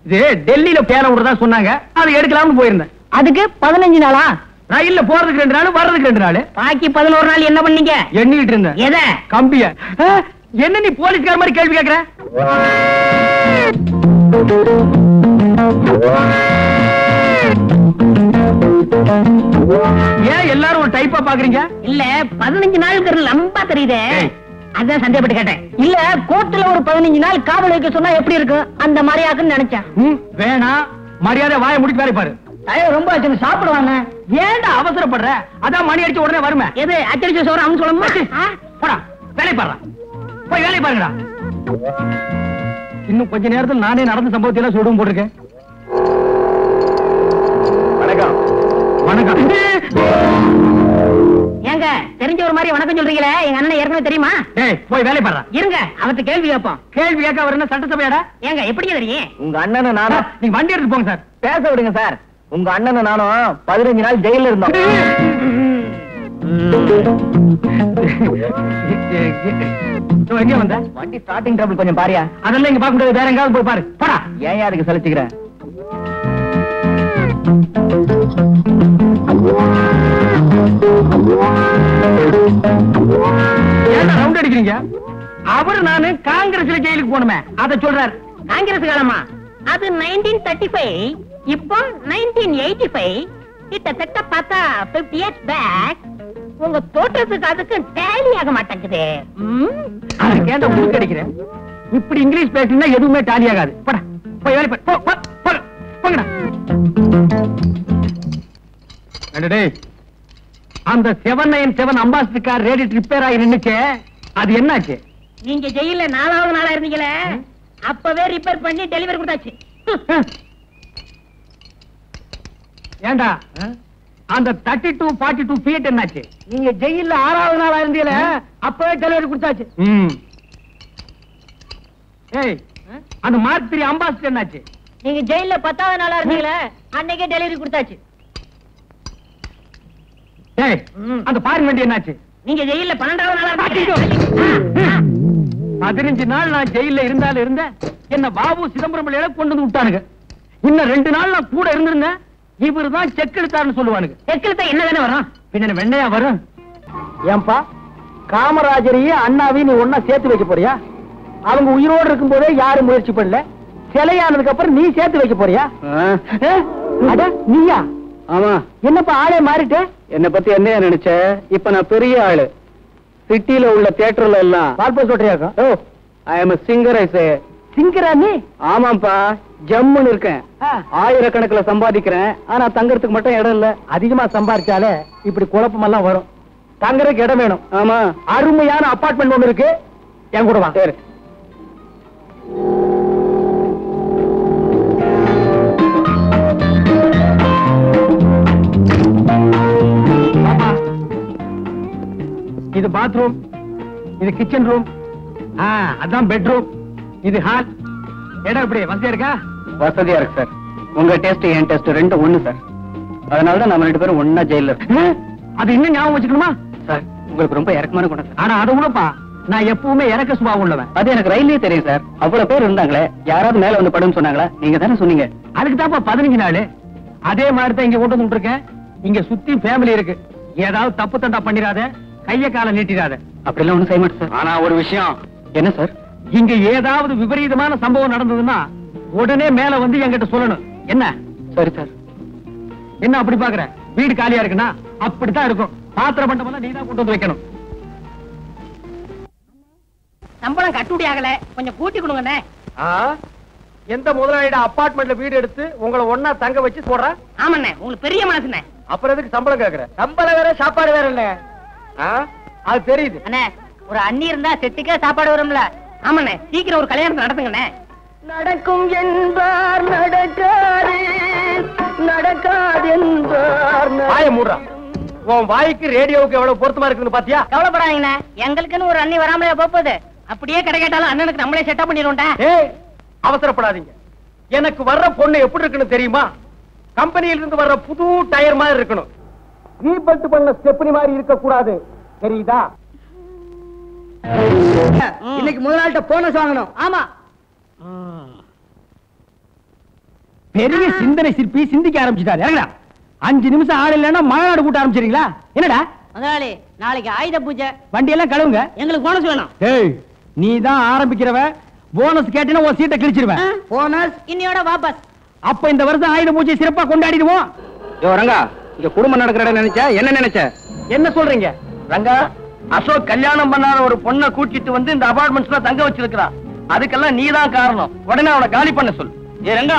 [SPEAKER 2] இது டெல்லியில பேர விடுறதா சொன்னாங்க, அதை எடுக்கலாம்னு போயிருந்தேன்.
[SPEAKER 3] அதுக்கு 15 நாளா?
[SPEAKER 2] ரயில்ல போறதுக்கு 2 நாள், வர்றதுக்கு 2 நாள்.
[SPEAKER 3] பாக்கி 11 நாள் என்ன பண்ணீங்க?
[SPEAKER 2] எண்ணிட்டு இருந்தேன்.
[SPEAKER 3] எத?
[SPEAKER 2] கம்பிய. என்ன நீ போலீஸ்கார மாதிரி கேள்வி கேக்குற? ஏன் எல்லாரும் ஒரு டைப்பா பாக்குறீங்க?
[SPEAKER 3] இல்ல 15 நாளுக்கு லம்பா தெரியுதே, அதான் சந்தேகப்பட்டு கேட்டேன். இல்ல கோர்ட்ல ஒரு 15 நாள் காவல் வைக்க சொன்னா எப்படி இருக்கும், அந்த மாதிரி ஆகுன்னு நினைச்சேன்.
[SPEAKER 2] வேணாம், மரியாதை வாயை முடிச்சு வேலை பாரு. ரொம்ப ஆச்சு, சாப்பிடுவாங்க. ஏன்டா அவசரப்படுற? அதான் மணி அடிச்சு உடனே வருமே.
[SPEAKER 3] எது அச்சடிச்ச சோறு அவன் சொல்லணுமா?
[SPEAKER 2] போடா, வேலை பாரு. போய் வேலை பாருங்கடா. இன்னும் கொஞ்ச நேரத்தில் நானே நடந்த சம்பவத்தை எல்லாம் சொல்லுவோம் போட்டிருக்கேன். வணக்கம். வணக்கம்.
[SPEAKER 3] ஏங்க தெரிஞ்ச ஒரு மாதிரி வணக்கம் சொல்றீங்களே, எங்க அண்ணன் ஏற்கனவே தெரியுமா?
[SPEAKER 2] போய் வேலை பாரு.
[SPEAKER 3] இருங்க, அவர்கிட்ட கேள்வி கேட்போம்.
[SPEAKER 2] கேள்வி கேட்க அவர் என்ன சட்டசபையாடா?
[SPEAKER 3] ஏங்க எப்படி தெரியும்?
[SPEAKER 2] உங்க அண்ணன் நானும் நீங்க வண்டி எடுத்து போங்க சார். பேச விடுங்க சார். உங்க அண்ணன் நானும் 15 நாள் ஜெயில இருந்தோம். எங்க வந்த? வண்டி ஸ்டார்டிங் ட்ரபிள் கொஞ்சம் பாரியா. அதெல்லாம் இங்க பார்க்க முடியாது, வேற எங்காவது போய் பாரு. போடா. ஏன் யாருக்கு சலிச்சுக்கிறேன்? ஏன் ரவுண்ட் அடிக்கிறீங்க? அவரு நானு காங்கிரஸ்ல ஜெயிலுக்கு போனமே, அதை சொல்றாரு.
[SPEAKER 3] காங்கிரஸ் காலமா? அது 1935, இப்போ 1985. கிட்டத்தட்ட பார்த்தா 50 years back. உங்க தோற்றத்துக்கு அதுக்கு டேலி ஆக மாட்டேங்குது.
[SPEAKER 2] கேண்ட உங்களுக்கு அடிக்கிறேன். இப்படி இங்கிலீஷ் பேசினா எதுவுமே டாலி ஆகாது. போடா போய் வேலை போங்கடா. அந்த 797 அம்பாசிடர் கார் ரேடியேட்டர் ரிப்பேர் ஆகி நின்னுச்சே, அது என்னாச்சு?
[SPEAKER 3] நீங்க ஜெயில 4வது நாளா இருந்தீங்களே, அப்பவே ரிப்பேர் பண்ணி டெலிவரி கொடுத்தாச்சு.
[SPEAKER 2] ஏண்டா அந்த 32-42 ஃபீட் என்னாச்சு? நீங்க ஜெயில 6வது நாளா இருந்தீங்களே, அப்பவே டெலிவரி கொடுத்தாச்சு. ஏய், அந்த மார்க் 3 அம்பாசிடர் என்னாச்சு?
[SPEAKER 3] நீங்க ஜெயில 10வது நாளா இருந்தீங்களே, அன்னைக்கே டெலிவரி கொடுத்தாச்சு.
[SPEAKER 2] ஏய், அந்த பாரின் வண்டி என்னாச்சு?
[SPEAKER 3] நீங்க ஜெயில 12வது நாளா இருந்தீங்க.
[SPEAKER 2] 15 நாள் நான் ஜெயில இருந்தாலும் இருந்தேன். என்ன பாபு சிதம்பரம் பிள்ளையில கொண்டு வந்து விட்டானுங்க. இன்னும் 2 நாள் நான் கூட இருந்திருந்தேன். இவரு தான் செக் எடுத்தாருன்னு சொல்லுவானுங்க.
[SPEAKER 3] செக் எடுத்தா என்ன தானே வரும்?
[SPEAKER 2] பின்ன வெண்ணையா வரும். ஏன்பா, காமராஜரையும் அண்ணாவையும் நீ ஒன்னா சேர்த்து வைக்க போறியா? அவங்க உயிரோடு இருக்கும் போதே யாரும் முயற்சி பண்ணல. சிலையானதுக்கு அப்புறம் நீ சேர்த்து வைக்க போறியா? அட நீயா? ஆமா. என்னப்பா ஆளே மாறிட்டு? என்ன பத்தி என்ன நினைச்ச? இப்ப நான் பெரிய ஆளு. சிட்டில உள்ள தியேட்டர்ல எல்லாம் பால்போஸ் ஓட்டறியாக்கா? ஓ, ஐ அம் a singer. I say. சிங்கரா நீ? ஆமாப்பா, ஜம்முன்னு இருக்கேன். ஆயிரக்கணக்கில் சம்பாதிக்கிறேன். ஆனா தங்கறதுக்கு மட்டும் இடம் இல்ல. அதிகமா சம்பாதிச்சாலே இப்படி குழப்பம் எல்லாம் வரும். தங்கறதுக்கு இடம் வேணும். ஆமா, அருமையான அபார்ட்மெண்ட் ஒண்ணு இருக்கு. என் கூட வா. சரி. இது பாத்ரூம், இது கிச்சன் ரூம், அதான் பெட்ரூம், இது ஹால். இடம் எப்படி வசதியா இருக்கா? வசதியா இருக்கு சார். உங்க டெஸ்ட் என் டெஸ்ட் ரெண்டும் ஒண்ணு சார். அதனாலதான் நம்ம 2 பேரும் ஒன்னா ஜெயில இருக்கோம். அது இன்னும் ஞாபகம் வச்சுக்கணுமா சார்? உங்களுக்கு ரொம்ப இறக்கமான குணம் சார். ஆனா அது கூடப்பா, நான் எப்பவுமே இறக்க சுபாவம் உள்ளவன். அது எனக்கு ரயிலே தெரியும் சார். அவ்வளவு பேர் இருந்தாங்களே, யாராவது மேல வந்து படுன்னு சொன்னாங்களா? நீங்க தானே சொன்னீங்க. அதுக்கு தான்ப்பா 15 நாள். அதே மாதிரி தான் இங்க கொண்டு வந்து இருக்கேன். இங்க சுத்தி ஃபேமிலி இருக்கு. ஏதாவது தப்பு தண்டா பண்ணிராத, கைய கால நீட்டிராத. அப்படிலாம் ஒண்ணும் செய்ய மாட்டேன் சார். ஆனா ஒரு விஷயம். என்ன சார்? இங்க ஏதாவது விபரீதமான சம்பவம் நடந்ததுன்னா உடனே மேல வந்து என்கிட்ட சொல்லணும். என்ன? சரி சார். என்ன அப்படி பாக்குற? வீடு காலியா இருக்குன்னா அப்படித்தான் இருக்கும். பாத்திர பண்டமெல்லாம் நீ தான் கொண்டு வந்து வைக்கணும்.
[SPEAKER 3] சம்பளம் கட்டுப்படி ஆகல, கொஞ்சம் கூட்டி கொடுங்கண்ணே.
[SPEAKER 2] எந்த முதலாளிட அபார்ட்மெண்ட்ல வீடு எடுத்து உங்களை ஒன்னா தங்க வச்சு போடுற?
[SPEAKER 3] ஆமாண்ணே, உங்களுக்கு பெரிய மனசுண்ணே.
[SPEAKER 2] அப்புறம் எதுக்கு சம்பளம் கேக்குற? சம்பளம் வேற சாப்பாடு வேற இல்ல. அது தெரியுது
[SPEAKER 3] அண்ணே. ஒரு அண்ணி இருந்தா செட்டுக்கே சாப்பாடு வரும்ல. ஆமாண்ணே, சீக்கிரம் ஒரு கல்யாணம் நடத்துங்கண்ணே. நடக்கும் என்பார் நடக்காது, நடக்காது என்பார்.
[SPEAKER 2] வாயை மூடுறா. உன் வாய்க்கு ரேடியோவுக்கு எவ்வளவு பொருத்தமா இருக்குன்னு பாத்தியா?
[SPEAKER 3] கவலைப்படாதீங்கண்ணே, எங்களுக்குன்னு ஒரு அண்ணி வராமலே போகுது. அப்படியே கடை கேட்டாலும் அண்ணனுக்கு நம்மளே செட்டப் பண்ணிடுவோம்டா.
[SPEAKER 2] ஏய், அவசரப்படாதீங்க. எனக்கு வர்ற பொண்ணு எப்படி இருக்குன்னு தெரியுமா? கம்பெனியில இருந்து வர்ற புது டயர் மாதிரி இருக்கணும். ரீபல்ட் பண்ண ஸ்டெப்னி மாதிரி இருக்க கூடாது. தெரியுதா? இன்னைக்கு முதலாளிட்ட போனஸ் வாங்கணும்.
[SPEAKER 3] ஆமா,
[SPEAKER 2] பெரிய சிந்தனை சிற்பி சிந்திக்க ஆரம்பிச்சுட்டாரு. இறங்கடா. 5 நிமிஷம் ஆள் இல்லைன்னா மாநாடு கூட்ட ஆரம்பிச்சிருங்களா? என்னடா
[SPEAKER 3] முதலாளி, நாளைக்கு ஆயுத பூஜை.
[SPEAKER 2] வண்டி எல்லாம் கழுவுங்க.
[SPEAKER 3] எங்களுக்கு போனஸ் வேணும்.
[SPEAKER 2] ஏய், நீ தான் ஆரம்பிக்கிறவ. போனஸ் கேட்டினா உன் சீட்டை கிழிச்சிருவேன்.
[SPEAKER 3] போனஸ் இன்னையோட வாபஸ்.
[SPEAKER 2] அப்ப இந்த வருஷம் ஆயுத பூஜை சிறப்பா கொண்டாடிடுவோம். யோ ரங்கா, இங்க குடும்பம் நடக்கிற இடம் நினைச்ச என்ன நினைச்ச? என்ன சொல்றீங்க ரங்கா? அசோக் கல்யாணம் பண்ணாத ஒரு பொண்ணை கூட்டிட்டு வந்து இந்த அபார்ட்மெண்ட்ஸ்ல தங்க வச்சிருக்கான். அதுக்கெல்லாம் நீ தான் காரணம். உடனே அவனை காலி பண்ண சொல்லு. ஏ ரங்கா,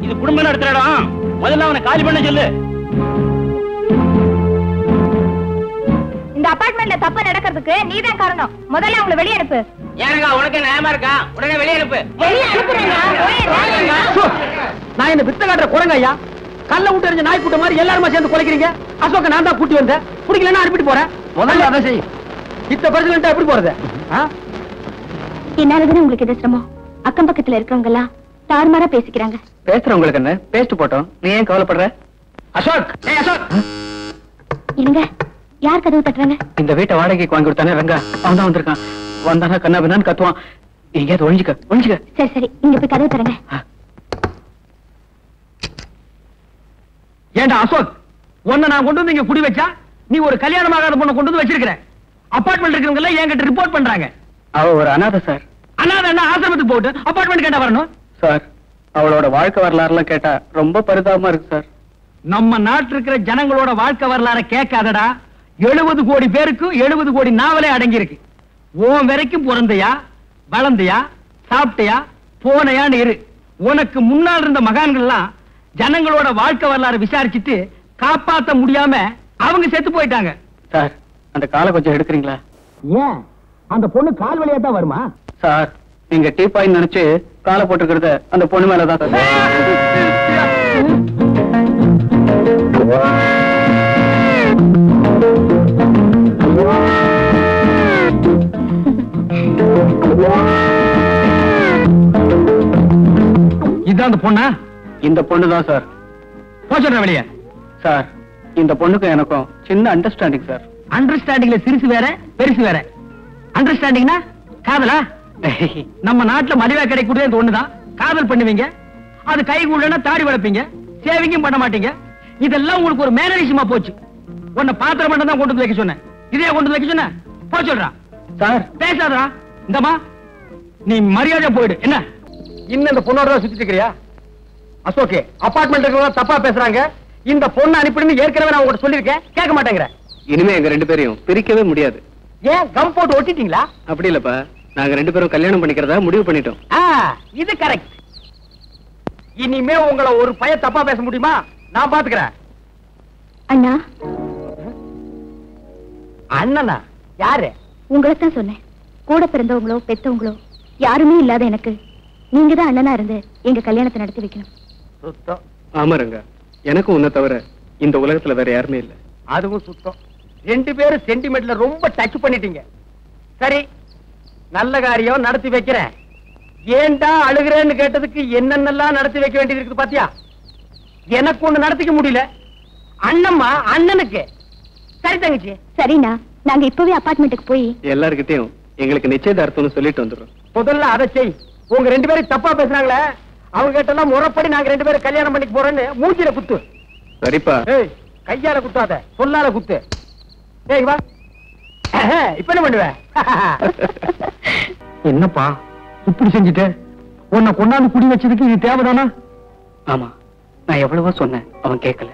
[SPEAKER 2] இது குடும்பம் நடத்துற இடம். முதல்ல அவனை காலி பண்ண சொல்லு.
[SPEAKER 9] இந்த அபார்ட்மெண்ட்ல தப்பு நடக்கிறதுக்கு நீ தான் காரணம். முதல்ல அவங்களை வெளியே அனுப்பு.
[SPEAKER 3] ஏங்க உனக்கு நியாயமா இருக்கா? உடனே வெளியே அனுப்பு.
[SPEAKER 9] வெளியே அனுப்புறேங்க.
[SPEAKER 2] நான் என்ன வித்த காட்டுற குரங்க ஐயா? கல்ல விட்டு எறிஞ்ச நாய் கூட்ட மாதிரி எல்லாருமா சேர்ந்து குலைக்கிறீங்க. அசோக்க நான் தான் கூட்டி வந்தேன். பிடிக்கலன்னா அனுப்பிட்டு போறேன். முதல்ல அதை செய். இத்த பிரச்சனை எப்படி போறது?
[SPEAKER 9] என்னாலதானே உங்களுக்கு எது சிரமம்? அக்கம் பக்கத்துல இருக்கிறவங்க எல்லாம் தாறுமாறா பேசிக்கிறாங்க.
[SPEAKER 2] பேசுறவங்களுக்கு என்ன? பேசிட்டு போட்டோம். நீ ஏன் கவலைப்படுற? அசோக், ஏய் அசோக்.
[SPEAKER 9] என்னங்க, யார் கதவு தட்டுறாங்க?
[SPEAKER 2] இந்த வீட்டை வாடகைக்கு வாங்கி கொடுத்தானே ரங்கா, அவன் தான் வந்திருக்கான். வந்தானா கண்ணா பின்னான்னு கத்துவான். எங்கேயாவது ஒழிஞ்சுக்க ஒழிஞ்சுக்க.
[SPEAKER 9] சரி சரி, நீங்க போய் கதவு தரங்க.
[SPEAKER 2] ஏண்டா அசோக், உன்னை நான் கொண்டு வந்து இங்க குடி வச்சா நீ ஒரு கல்யாணமாகாத பொண்ணை கொண்டு வந்து வச்சிருக்கிற. அபார்ட்மெண்ட் இருக்கிறவங்க எல்லாம் என்கிட்ட ரிப்போர்ட் பண்றாங்க. அவ ஒரு அனாதை சார். அனாதை என்ன ஆசிரமத்துக்கு போட்டு அபார்ட்மெண்ட் கேட்டா வரணும் சார்? அவளோட வாழ்க்கை வரலாறுலாம் கேட்டா ரொம்ப பரிதாபமா இருக்கு சார். நம்ம நாட்டு இருக்கிற ஜனங்களோட வாழ்க்கை வரலாற கேட்காதடா. 70 கோடி பேருக்கு 70 கோடி நாவலே அடங்கி இருக்கு. உன் வரைக்கும் பிறந்தையா, வளர்ந்தையா, சாப்பிட்டையா, போனையான்னு இரு. உனக்கு முன்னால் இருந்த மகான்கள் எல்லாம் ஜனங்களோட வாழ்க்கை வரலாறு விசாரிச்சுட்டு காப்பாத்த முடியாம அவங்க செத்து போயிட்டாங்க.
[SPEAKER 12] சார், அந்த காலை கொஞ்சம் எடுக்கிறீங்களா?
[SPEAKER 2] ஏன் அந்த பொண்ணு கால் வழியா தான் வருமா?
[SPEAKER 12] சார், நீங்க டீப்பாயின்னு நினைச்சு காலை போட்டுக்கிறத அந்த பொண்ணு மேலதான் சார்.
[SPEAKER 2] இதான் அந்த பொண்ணா?
[SPEAKER 12] இந்த பொண்ணு தான் சார்.
[SPEAKER 2] போச்சா வெளியே?
[SPEAKER 12] சார், இந்த பொண்ணுக்கும் எனக்கும் சின்ன அண்டர்ஸ்டாண்டிங் சார்.
[SPEAKER 2] அண்டர்ஸ்டாண்டிங்ல சிறுசு வேற பெருசு வேற. அண்டர்ஸ்டாண்டிங்னா காதலா? நம்ம நாட்டுல மலிவா கிடைக்கூடியது இந்த ஒண்ணுதான். காதல் பண்ணுவீங்க, அது கை கூடனா தாடி வளர்ப்பீங்க, சேவிங்கும் பண்ண மாட்டீங்க. இதெல்லாம் உங்களுக்கு ஒரு மேனரிசமா போச்சு. உன்னை பாத்திரம் மட்டும் தான் கொண்டு வந்து வைக்க சொன்னேன். இதே கொண்டு வந்து வைக்க சொன்னேன். போ சொல்றா.
[SPEAKER 12] சார்,
[SPEAKER 2] பேசாதடா. இந்தமா நீ மரியாதை போயிடு. என்ன இன்னும் இந்த பொண்ணோட சுத்திட்டு இருக்கிறியா? அசோகே, அபார்ட்மெண்ட் தப்பா பேசுறாங்க. இந்த பொண்ணு அனுப்பிடுன்னு ஏற்கனவே நான் உங்கள்கிட்ட சொல்லியிருக்கேன். கேட்க மாட்டேங்கிற.
[SPEAKER 12] இனிமே எங்க 2 பேரையும் பிரிக்கவே முடியாது.
[SPEAKER 2] ஏன் கம் போட்டு ஒட்டிட்டீங்களா?
[SPEAKER 12] அப்படி இல்லப்பா, நாங்க 2 பேரும் கல்யாணம் பண்ணிக்கிறதா முடிவு பண்ணிட்டோம்.
[SPEAKER 2] இது கரெக்ட். இனிமே உங்களை ஒரு பைய தப்பா பேச முடியுமா? நான் பாத்துக்கிறேன்.
[SPEAKER 9] அண்ணா.
[SPEAKER 2] அண்ணனா? யாரு?
[SPEAKER 9] உங்களைத்தான் சொன்னேன். கூட பிறந்தவங்களோ பெத்தவங்களோ யாருமே இல்லாத எனக்கு நீங்க தான் அண்ணனா இருந்து எங்க கல்யாணத்தை நடத்தி வைக்கணும்.
[SPEAKER 12] ஆமாருங்க, எனக்கும் உன்னை தவிர இந்த உலகத்துல வேற யாருமே இல்ல.
[SPEAKER 2] அதுவும் சுத்தம். 2 பேரும் சென்டிமெண்ட்ல ரொம்ப டச் பண்ணிட்டீங்க. சரி, நல்ல காரியம் நடத்தி வைக்கிறேன். ஏன்டா அழுகிறேன்னு கேட்டதுக்கு என்னென்னலாம் நடத்தி வைக்க வேண்டியது இருக்குது பாத்தியா? எனக்கு ஒண்ணு நடத்திக்க முடியல. அண்ணம்மா அண்ணனுக்கு. சரி தங்கச்சி.
[SPEAKER 9] சரிண்ணா, நாங்க இப்பவே அபார்ட்மெண்ட்டுக்கு போய்
[SPEAKER 12] எல்லார்கிட்டயும் எங்களுக்கு நிச்சயதார்த்தம்னு சொல்லிட்டு வந்துடுறோம்.
[SPEAKER 2] முதல்ல அதை செய். உங்க 2 பேரும் தப்பா பேசுறாங்களே, அவங்க கிட்ட எல்லாம் முறைப்படி நாங்க 2 பேரும் கல்யாணம் பண்ணிக்கு போறோன்னு மூஞ்சில குத்து.
[SPEAKER 12] சரிப்பா.
[SPEAKER 2] ஏய், கையால குத்தாத, சொல்லால குத்து. ஏய் வா. இப்ப என்ன பண்ணுவ? என்னப்பா இப்படி செஞ்சுட்டு? உன்னை கொண்டாந்து குடி வச்சதுக்கு இது தேவைதானா?
[SPEAKER 12] ஆமா, நான் எவ்வளவோ சொன்னேன், அவன் கேட்கல.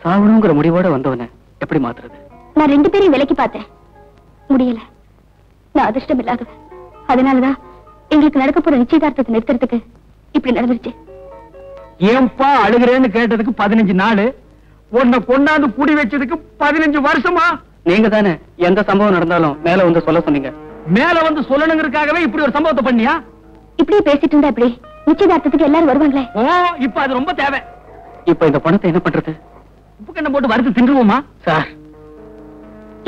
[SPEAKER 12] சாவணுங்கிற முடிவோட வந்தவன எப்படி மாத்துறது?
[SPEAKER 9] நான் 2 பேரையும் விலைக்கு பார்த்தேன், முடியல. நான் அதிர்ஷ்டம் இல்லாதவ. அதனாலதான் எங்களுக்கு நடக்க போற நிச்சயதார்த்தத்தை நிறுத்துறதுக்கு இப்படி நடந்துருச்சு.
[SPEAKER 2] ஏன்பா அழுகிறேன்னு கேட்டதுக்கு 15 நாள், உன்னை கொண்டாந்து குடி வச்சதுக்கு 15 வருஷமா?
[SPEAKER 12] நீங்க தானே எந்த சம்பவம் நடந்தாலும் மேல வந்து சொல்ல சொன்னீங்க.
[SPEAKER 2] மேல வந்து சொல்லணுங்கிறதுக்காகவே இப்படி ஒரு சம்பவத்தை பண்ணியா?
[SPEAKER 9] இப்படியே பேசிட்டு இருந்தா இப்படி நிச்சயதார்த்தத்துக்கு எல்லாரும் வருவாங்களே.
[SPEAKER 2] ஓ, இப்ப அது ரொம்ப தேவை.
[SPEAKER 12] இப்ப இந்த பணத்தை என்ன பண்றது?
[SPEAKER 2] உப்பு கண்ணை போட்டு வறுத்து தின்றுவோமா?
[SPEAKER 12] சார்,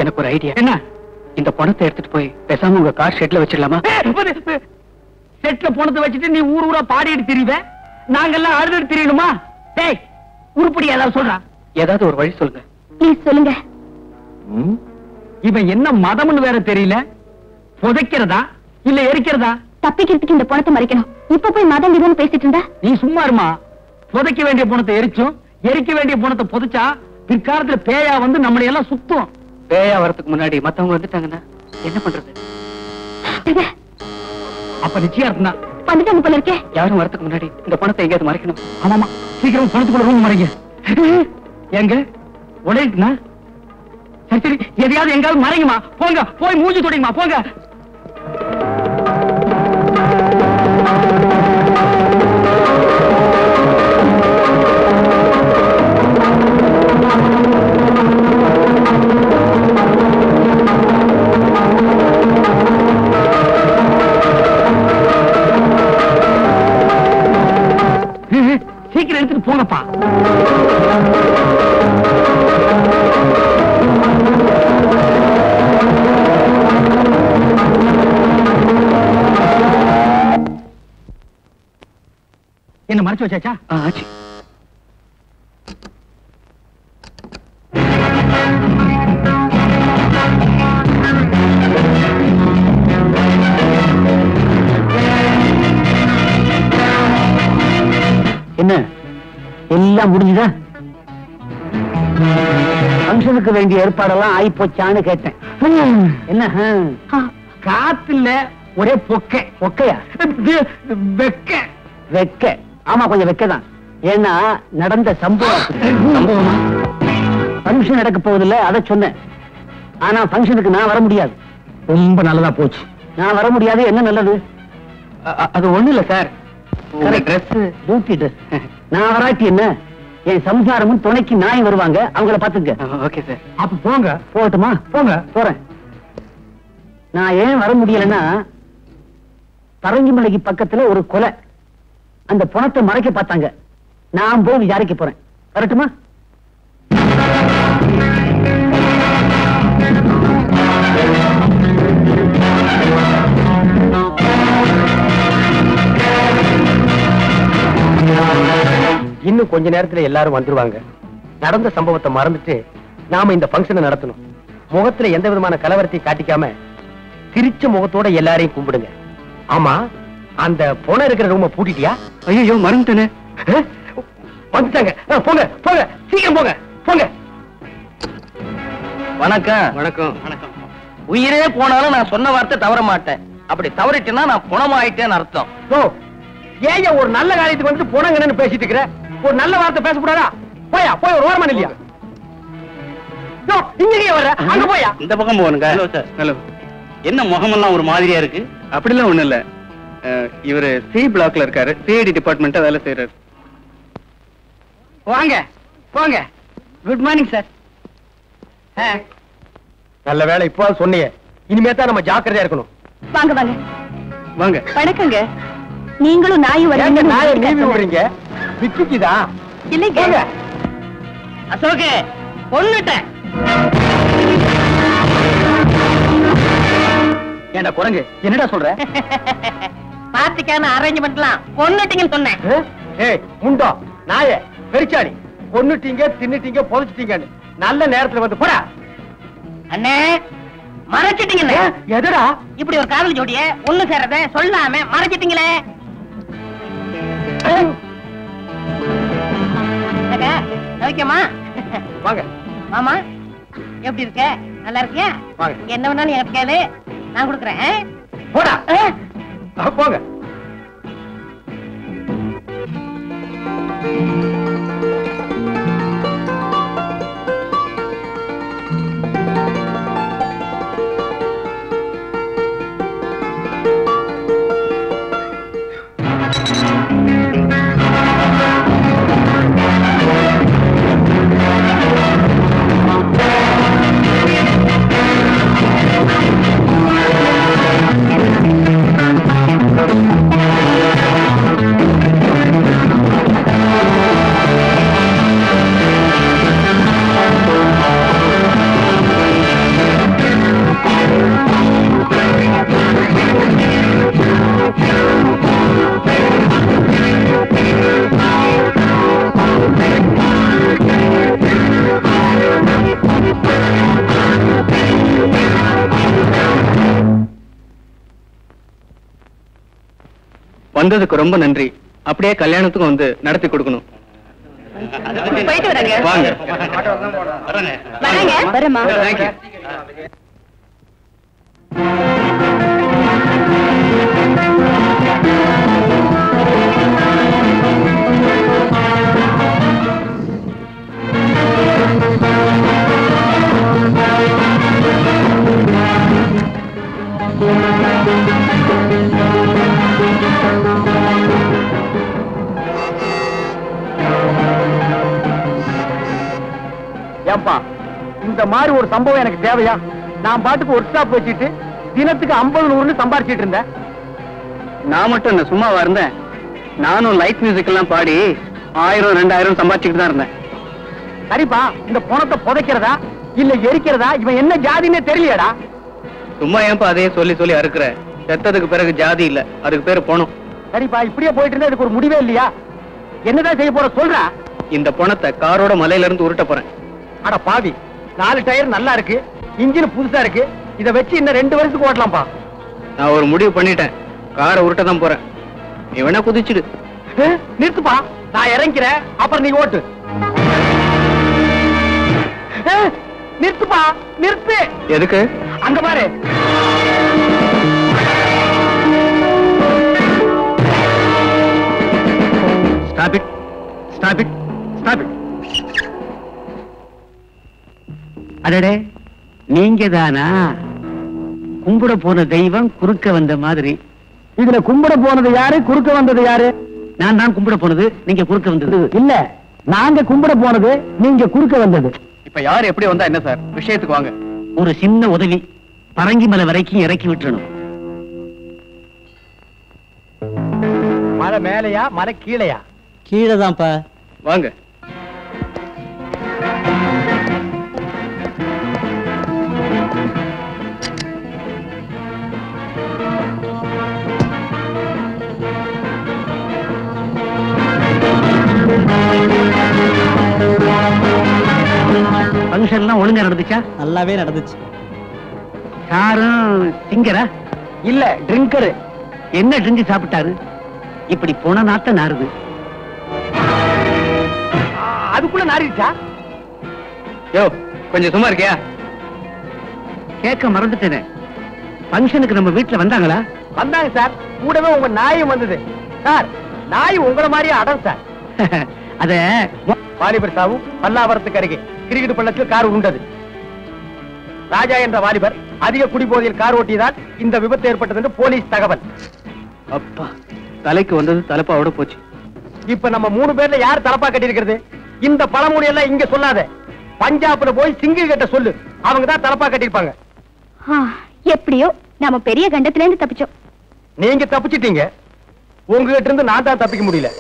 [SPEAKER 12] எனக்கு ஒரு ஐடியா.
[SPEAKER 2] என்ன?
[SPEAKER 12] இந்த பணத்தை எடுத்துட்டு போய் பேசாம உங்க கார் ஷெட்ல வச்சிடலாமா?
[SPEAKER 2] செட்ல பணத்தை வச்சுட்டு நீ ஊர் ஊரா பாடிட்டு திரிவ, நாங்கெல்லாம் அழுதுட்டு திரியணுமா? டேய், உருப்படி ஏதாவது சொல்றா.
[SPEAKER 12] ஏதாவது ஒரு வழி சொல்லுங்க.
[SPEAKER 9] ப்ளீஸ் சொல்லுங்க.
[SPEAKER 2] இவன் என்ன மதம்னு வேற தெரியல. புதைக்கிறதா இல்ல எரிக்கிறதா?
[SPEAKER 9] தப்பிக்கிறதுக்கு இந்த பணத்தை மறைக்கணும். இப்ப போய் மதம் இதுன்னு பேசிட்டு இருந்தா?
[SPEAKER 2] நீ சும்மா இருமா. புதைக்க வேண்டிய பணத்தை எரிச்சும் எரிக்க வேண்டிய பணத்தை புதைச்சா பிற்காலத்துல பேயா வந்து நம்மளை எல்லாம் சுத்தும்.
[SPEAKER 12] பேயா வரதுக்கு முன்னாடி மத்தவங்க வந்துட்டாங்கன்னா என்ன பண்றது?
[SPEAKER 2] அப்ப நிச்சயம் தான்
[SPEAKER 9] வந்துட்டாங்க போல இருக்கே.
[SPEAKER 12] யாரும் வரதுக்கு முன்னாடி இந்த பணத்தை எங்கேயாவது மறைக்கணும்.
[SPEAKER 2] ஆமாமா, சீக்கிரம் பணத்துக்குள்ள ரூம் மறைங்க. எங்க உடையுதுனா? சரி சரி, எதையாவது எங்காவது மறைங்கம்மா. போங்க, போய் மூஞ்சி தொடைங்கம்மா, போங்க. சீக்கிரம் எடுத்துட்டு போங்கப்பா. என்ன மறைச்சு வச்சாச்சா?
[SPEAKER 12] ஆச்சு.
[SPEAKER 2] என்ன எல்லாம் முடிஞ்சுதா? ஃபங்க்ஷனுக்கு வேண்டிய ஏற்பாடெல்லாம் ஆயி போச்சான்னு கேட்டேன். என்ன காத்துல ஒரே பொக்கை. பொக்கையா? வெக்க. வெக்க. ஆமா, கொஞ்சம் வெக்கதான். ஏன்னா நடந்த சம்பவமா ஃபங்க்ஷன் நடக்க போவதில்ல, அதை சொன்னேன். ஆனா ஃபங்க்ஷனுக்கு நான் வர முடியாது. ரொம்ப நல்லதா போச்சு. நான் வர முடியாது. என்ன நல்லது? அது ஒண்ணு இல்ல சார். Dress duty dress. நான் வராட்டி என்ன, என் சம்சாரமும் துணைக்கு நாய் வருவாங்க, அவங்கள பாத்துங்க. Okay sir. அப்ப போங்க. போகட்டுமா? போங்க. போறேன். நான் ஏன் வர முடியலன்னா, பரங்கிமலைக்கு பக்கத்துல ஒரு கொலை, அந்த பணத்தை மறைக்க பார்த்தாங்க. நான் போய் விசாரிக்க போறேன். வரட்டுமா? இன்னும் கொஞ்ச நேரத்துல எல்லாரும் வந்துருவாங்க. நடந்த சம்பவத்தை மறந்துட்டு நாம இந்த பங்கனை நடத்தணும். முகத்துல எந்த விதமான கலவரத்தையும் காட்டிக்காம சிரிச்ச முகத்தோட எல்லாரையும் கும்பிடுங்க. ஆமா, அந்த பொணம் இருக்கிற ரூம பூட்டிட்டியா? ஐயோ, மறந்துட்டேனே. வந்துட்டாங்க. போங்க போங்க, சீக்கிரம் போங்க போங்க.
[SPEAKER 11] வணக்கம்.
[SPEAKER 2] வணக்கம்.
[SPEAKER 11] வணக்கம். உயிரே போனாலும் நான் சொன்ன வார்த்தை தவற மாட்டேன். அப்படி தவறிட்டேன்னா நான் புணமாயிட்டேன்னு அர்த்தம்.
[SPEAKER 2] ஏன் ஒரு நல்ல காரியத்துக்கு வந்து போனங்கன்னு பேசிட்டு இருக்கிற? ஒரு நல்ல வார்த்தை பேசக்கூடாதா? போயா, போய் ஒரு ஓரமான இல்லையா? இங்கே வர, அங்க போயா.
[SPEAKER 12] இந்த பக்கம் போகணுங்க. Hello sir. ஹலோ. என்ன முகமெல்லாம் ஒரு மாதிரியா இருக்கு? அப்படிலாம் ஒண்ணும் இல்ல. இவரு சி பிளாக்ல இருக்காரு, சிஐடி டிபார்ட்மெண்ட் வேலை செய்யறாரு.
[SPEAKER 2] வாங்க போங்க. Good morning sir. நல்ல வேலை இப்போ சொன்னீங்க. இனிமே தான் நம்ம ஜாக்கிரதையா இருக்கணும்.
[SPEAKER 9] வாங்க வாங்க
[SPEAKER 12] வாங்க.
[SPEAKER 9] வணக்கங்க. நீங்களும் நாயும்
[SPEAKER 2] வரீங்க. நாயை நீவி விடுறீங்க. பிச்சுக்குதா?
[SPEAKER 9] இல்லைங்க.
[SPEAKER 11] அசோகே, கொன்னுட்டேன்.
[SPEAKER 2] ஏண்டா குரங்கு, என்னடா சொல்ற?
[SPEAKER 3] பாத்துக்கான அரேஞ்ச்மெண்ட்லாம் கொன்னுட்டீங்கன்னு சொன்னேன்.
[SPEAKER 2] ஏய் முண்டோ, நாயே, பெருச்சாடி, கொன்னுட்டீங்க, தின்னுட்டீங்க, புதைச்சிட்டீங்கன்னு நல்ல நேரத்துல வந்து போடா.
[SPEAKER 3] அண்ணே, மறைச்சிட்டீங்கண்ணே.
[SPEAKER 2] எதுடா
[SPEAKER 3] இப்படி ஒரு காதல் ஜோடிய ஒண்ணு சேர்றத சொல்லாம மறைச்சிட்டீங்களே. நோக்கியமா
[SPEAKER 2] வாங்க.
[SPEAKER 3] மாமா, எப்படி இருக்க? நல்லா இருக்கியா? என்ன வேணாலும் எனக்கு கேளு, நான் கொடுக்குறேன்.
[SPEAKER 2] போடா. போங்க.
[SPEAKER 12] வந்ததுக்கு ரொம்ப நன்றி. அப்படியே கல்யாணத்துக்கும் வந்து நடத்தி கொடுக்கணும்.
[SPEAKER 9] போயிட்டு வரேங்க.
[SPEAKER 12] வாங்க.
[SPEAKER 9] வரேங்க. வரேம்மா.
[SPEAKER 12] தேங்க்யூ.
[SPEAKER 2] ஏப்பா, இந்த மாதிரி ஒரு சம்பவம் எனக்கு தேவையா? நான் பாட்டுக்கு ஒர்க் ஷாப் வச்சுட்டு தினத்துக்கு 50-100 சம்பாரிச்சிட்டு இருந்தேன்.
[SPEAKER 12] நான் மட்டும் என்ன சும்மாவா இருந்தேன்? நானும் லைட் மியூசிக் எல்லாம் பாடி 1000-2000 சம்பாதிச்சுட்டு தான் இருந்தேன்.
[SPEAKER 2] சரிப்பா, இந்த பணத்தை புதைக்கிறதா இல்ல எரிக்கிறதா இவன் என்ன ஜாதின்னே தெரியலடா.
[SPEAKER 12] சும்மா ஏன்பா அதையே சொல்லி சொல்லி அறுக்குற? செத்ததுக்கு பிறகு ஜாதி இல்ல, அதுக்கு பேரு பணம்.
[SPEAKER 2] சரிப்பா, இப்படியே போயிட்டு இருந்தா இதுக்கு ஒரு முடிவே இல்லையா? என்னதான் செய்ய போற சொல்றா?
[SPEAKER 12] இந்த பணத்தை காரோட மலையில இருந்து உருட்ட போறேன்.
[SPEAKER 2] அட பாவி, 4 டயர் நல்லா இருக்கு, இன்ஜின் புதுசா இருக்கு, இத வச்சு இன்னும் 2 வருஷத்துக்கு ஓட்டலாம்ப்பா.
[SPEAKER 12] நான் ஒரு முடிவு பண்ணிட்டேன், காரை உருட்ட தான் போறேன். நீ வேணா குதிச்சிடு.
[SPEAKER 2] நிறுத்துப்பா, நான் இறங்கிறேன், அப்புறம் நீ ஓட்டு. நிறுத்துப்பா, நிறுத்து.
[SPEAKER 12] எதுக்கு?
[SPEAKER 2] அங்க பாரு.
[SPEAKER 12] Stop it. Stop it. Stop it. அடடே,
[SPEAKER 2] நீங்க தானா? கும்பிட போன தெய்வம் குறுக்க வந்த மாதிரி.
[SPEAKER 13] இதுல கும்பிட போனது யாரு, குறுக்க வந்தது யாரு?
[SPEAKER 2] நான் தான் கும்பிட போனது, நீங்க குறுக்க வந்தது.
[SPEAKER 13] இல்ல, நாங்க கும்பிட போனது, நீங்க குறுக்க வந்தது.
[SPEAKER 12] இப்ப யாரு எப்படி வந்தா என்ன சார்? விஷயத்துக்கு வாங்க.
[SPEAKER 2] ஒரு சின்ன உதவி, பரங்கிமலை வரைக்கும் இறக்கி விட்டுறணும்.
[SPEAKER 13] மலை மேலையா, மலை கீழையா?
[SPEAKER 5] கீழே தான்ப்பா.
[SPEAKER 12] வாங்க.
[SPEAKER 2] ஃபங்க்ஷன் எல்லாம் ஒழுங்கா நடந்துச்சா?
[SPEAKER 5] நல்லாவே நடந்துச்சு.
[SPEAKER 2] யாரும் திங்கரா?
[SPEAKER 13] இல்ல, ட்ரிங்கரு.
[SPEAKER 2] என்ன ட்ரிங்க் சாப்பிட்டாரு? இப்படி போன நாத்த நாறுது.
[SPEAKER 13] அதுக்குள்ள நாரிடுச்சா?
[SPEAKER 12] யோ, கொஞ்சம் சும்மா இருக்கியா?
[SPEAKER 2] கேட்க மறந்துட்டேனே. ஃபங்க்ஷனுக்கு நம்ம வீட்டுல வந்தாங்களா?
[SPEAKER 13] வந்தாங்க சார். கூடவே உங்க நாயும் வந்தது சார். நாய் உங்கள மாதிரியே அடம் சார்.
[SPEAKER 2] அத
[SPEAKER 13] வாலிபர் சாவு பல்லாவரத்துக்கு அருகே கிரிக்கெட் பள்ளத்தில் கார் உண்டது. ராஜா என்ற வாலிபர் அதிக குடிபோதையில் கார் ஓட்டியதால் இந்த விபத்து ஏற்பட்டது என்று போலீஸ் தகவல்.
[SPEAKER 12] அப்பா, தலைக்கு வந்தது தலைப்பாவோட போச்சு.
[SPEAKER 13] இப்ப நம்ம 3 பேர்ல யார் தலப்பா கட்டியிருக்கிறது? இந்த பழமொழி எல்லாம் இங்க சொல்லாத. பஞ்சாப்ல போய் சிங்கிள் கிட்ட சொல்லு, அவங்க தான் தலப்பா கட்டிருப்பாங்க.
[SPEAKER 9] எப்படியோ நாம பெரிய கண்டத்துல இருந்து தப்பிச்சோம்.
[SPEAKER 13] நீங்க தப்பிச்சிட்டீங்க, உங்ககிட்ட இருந்து நான் தான் தப்பிக்க முடியல.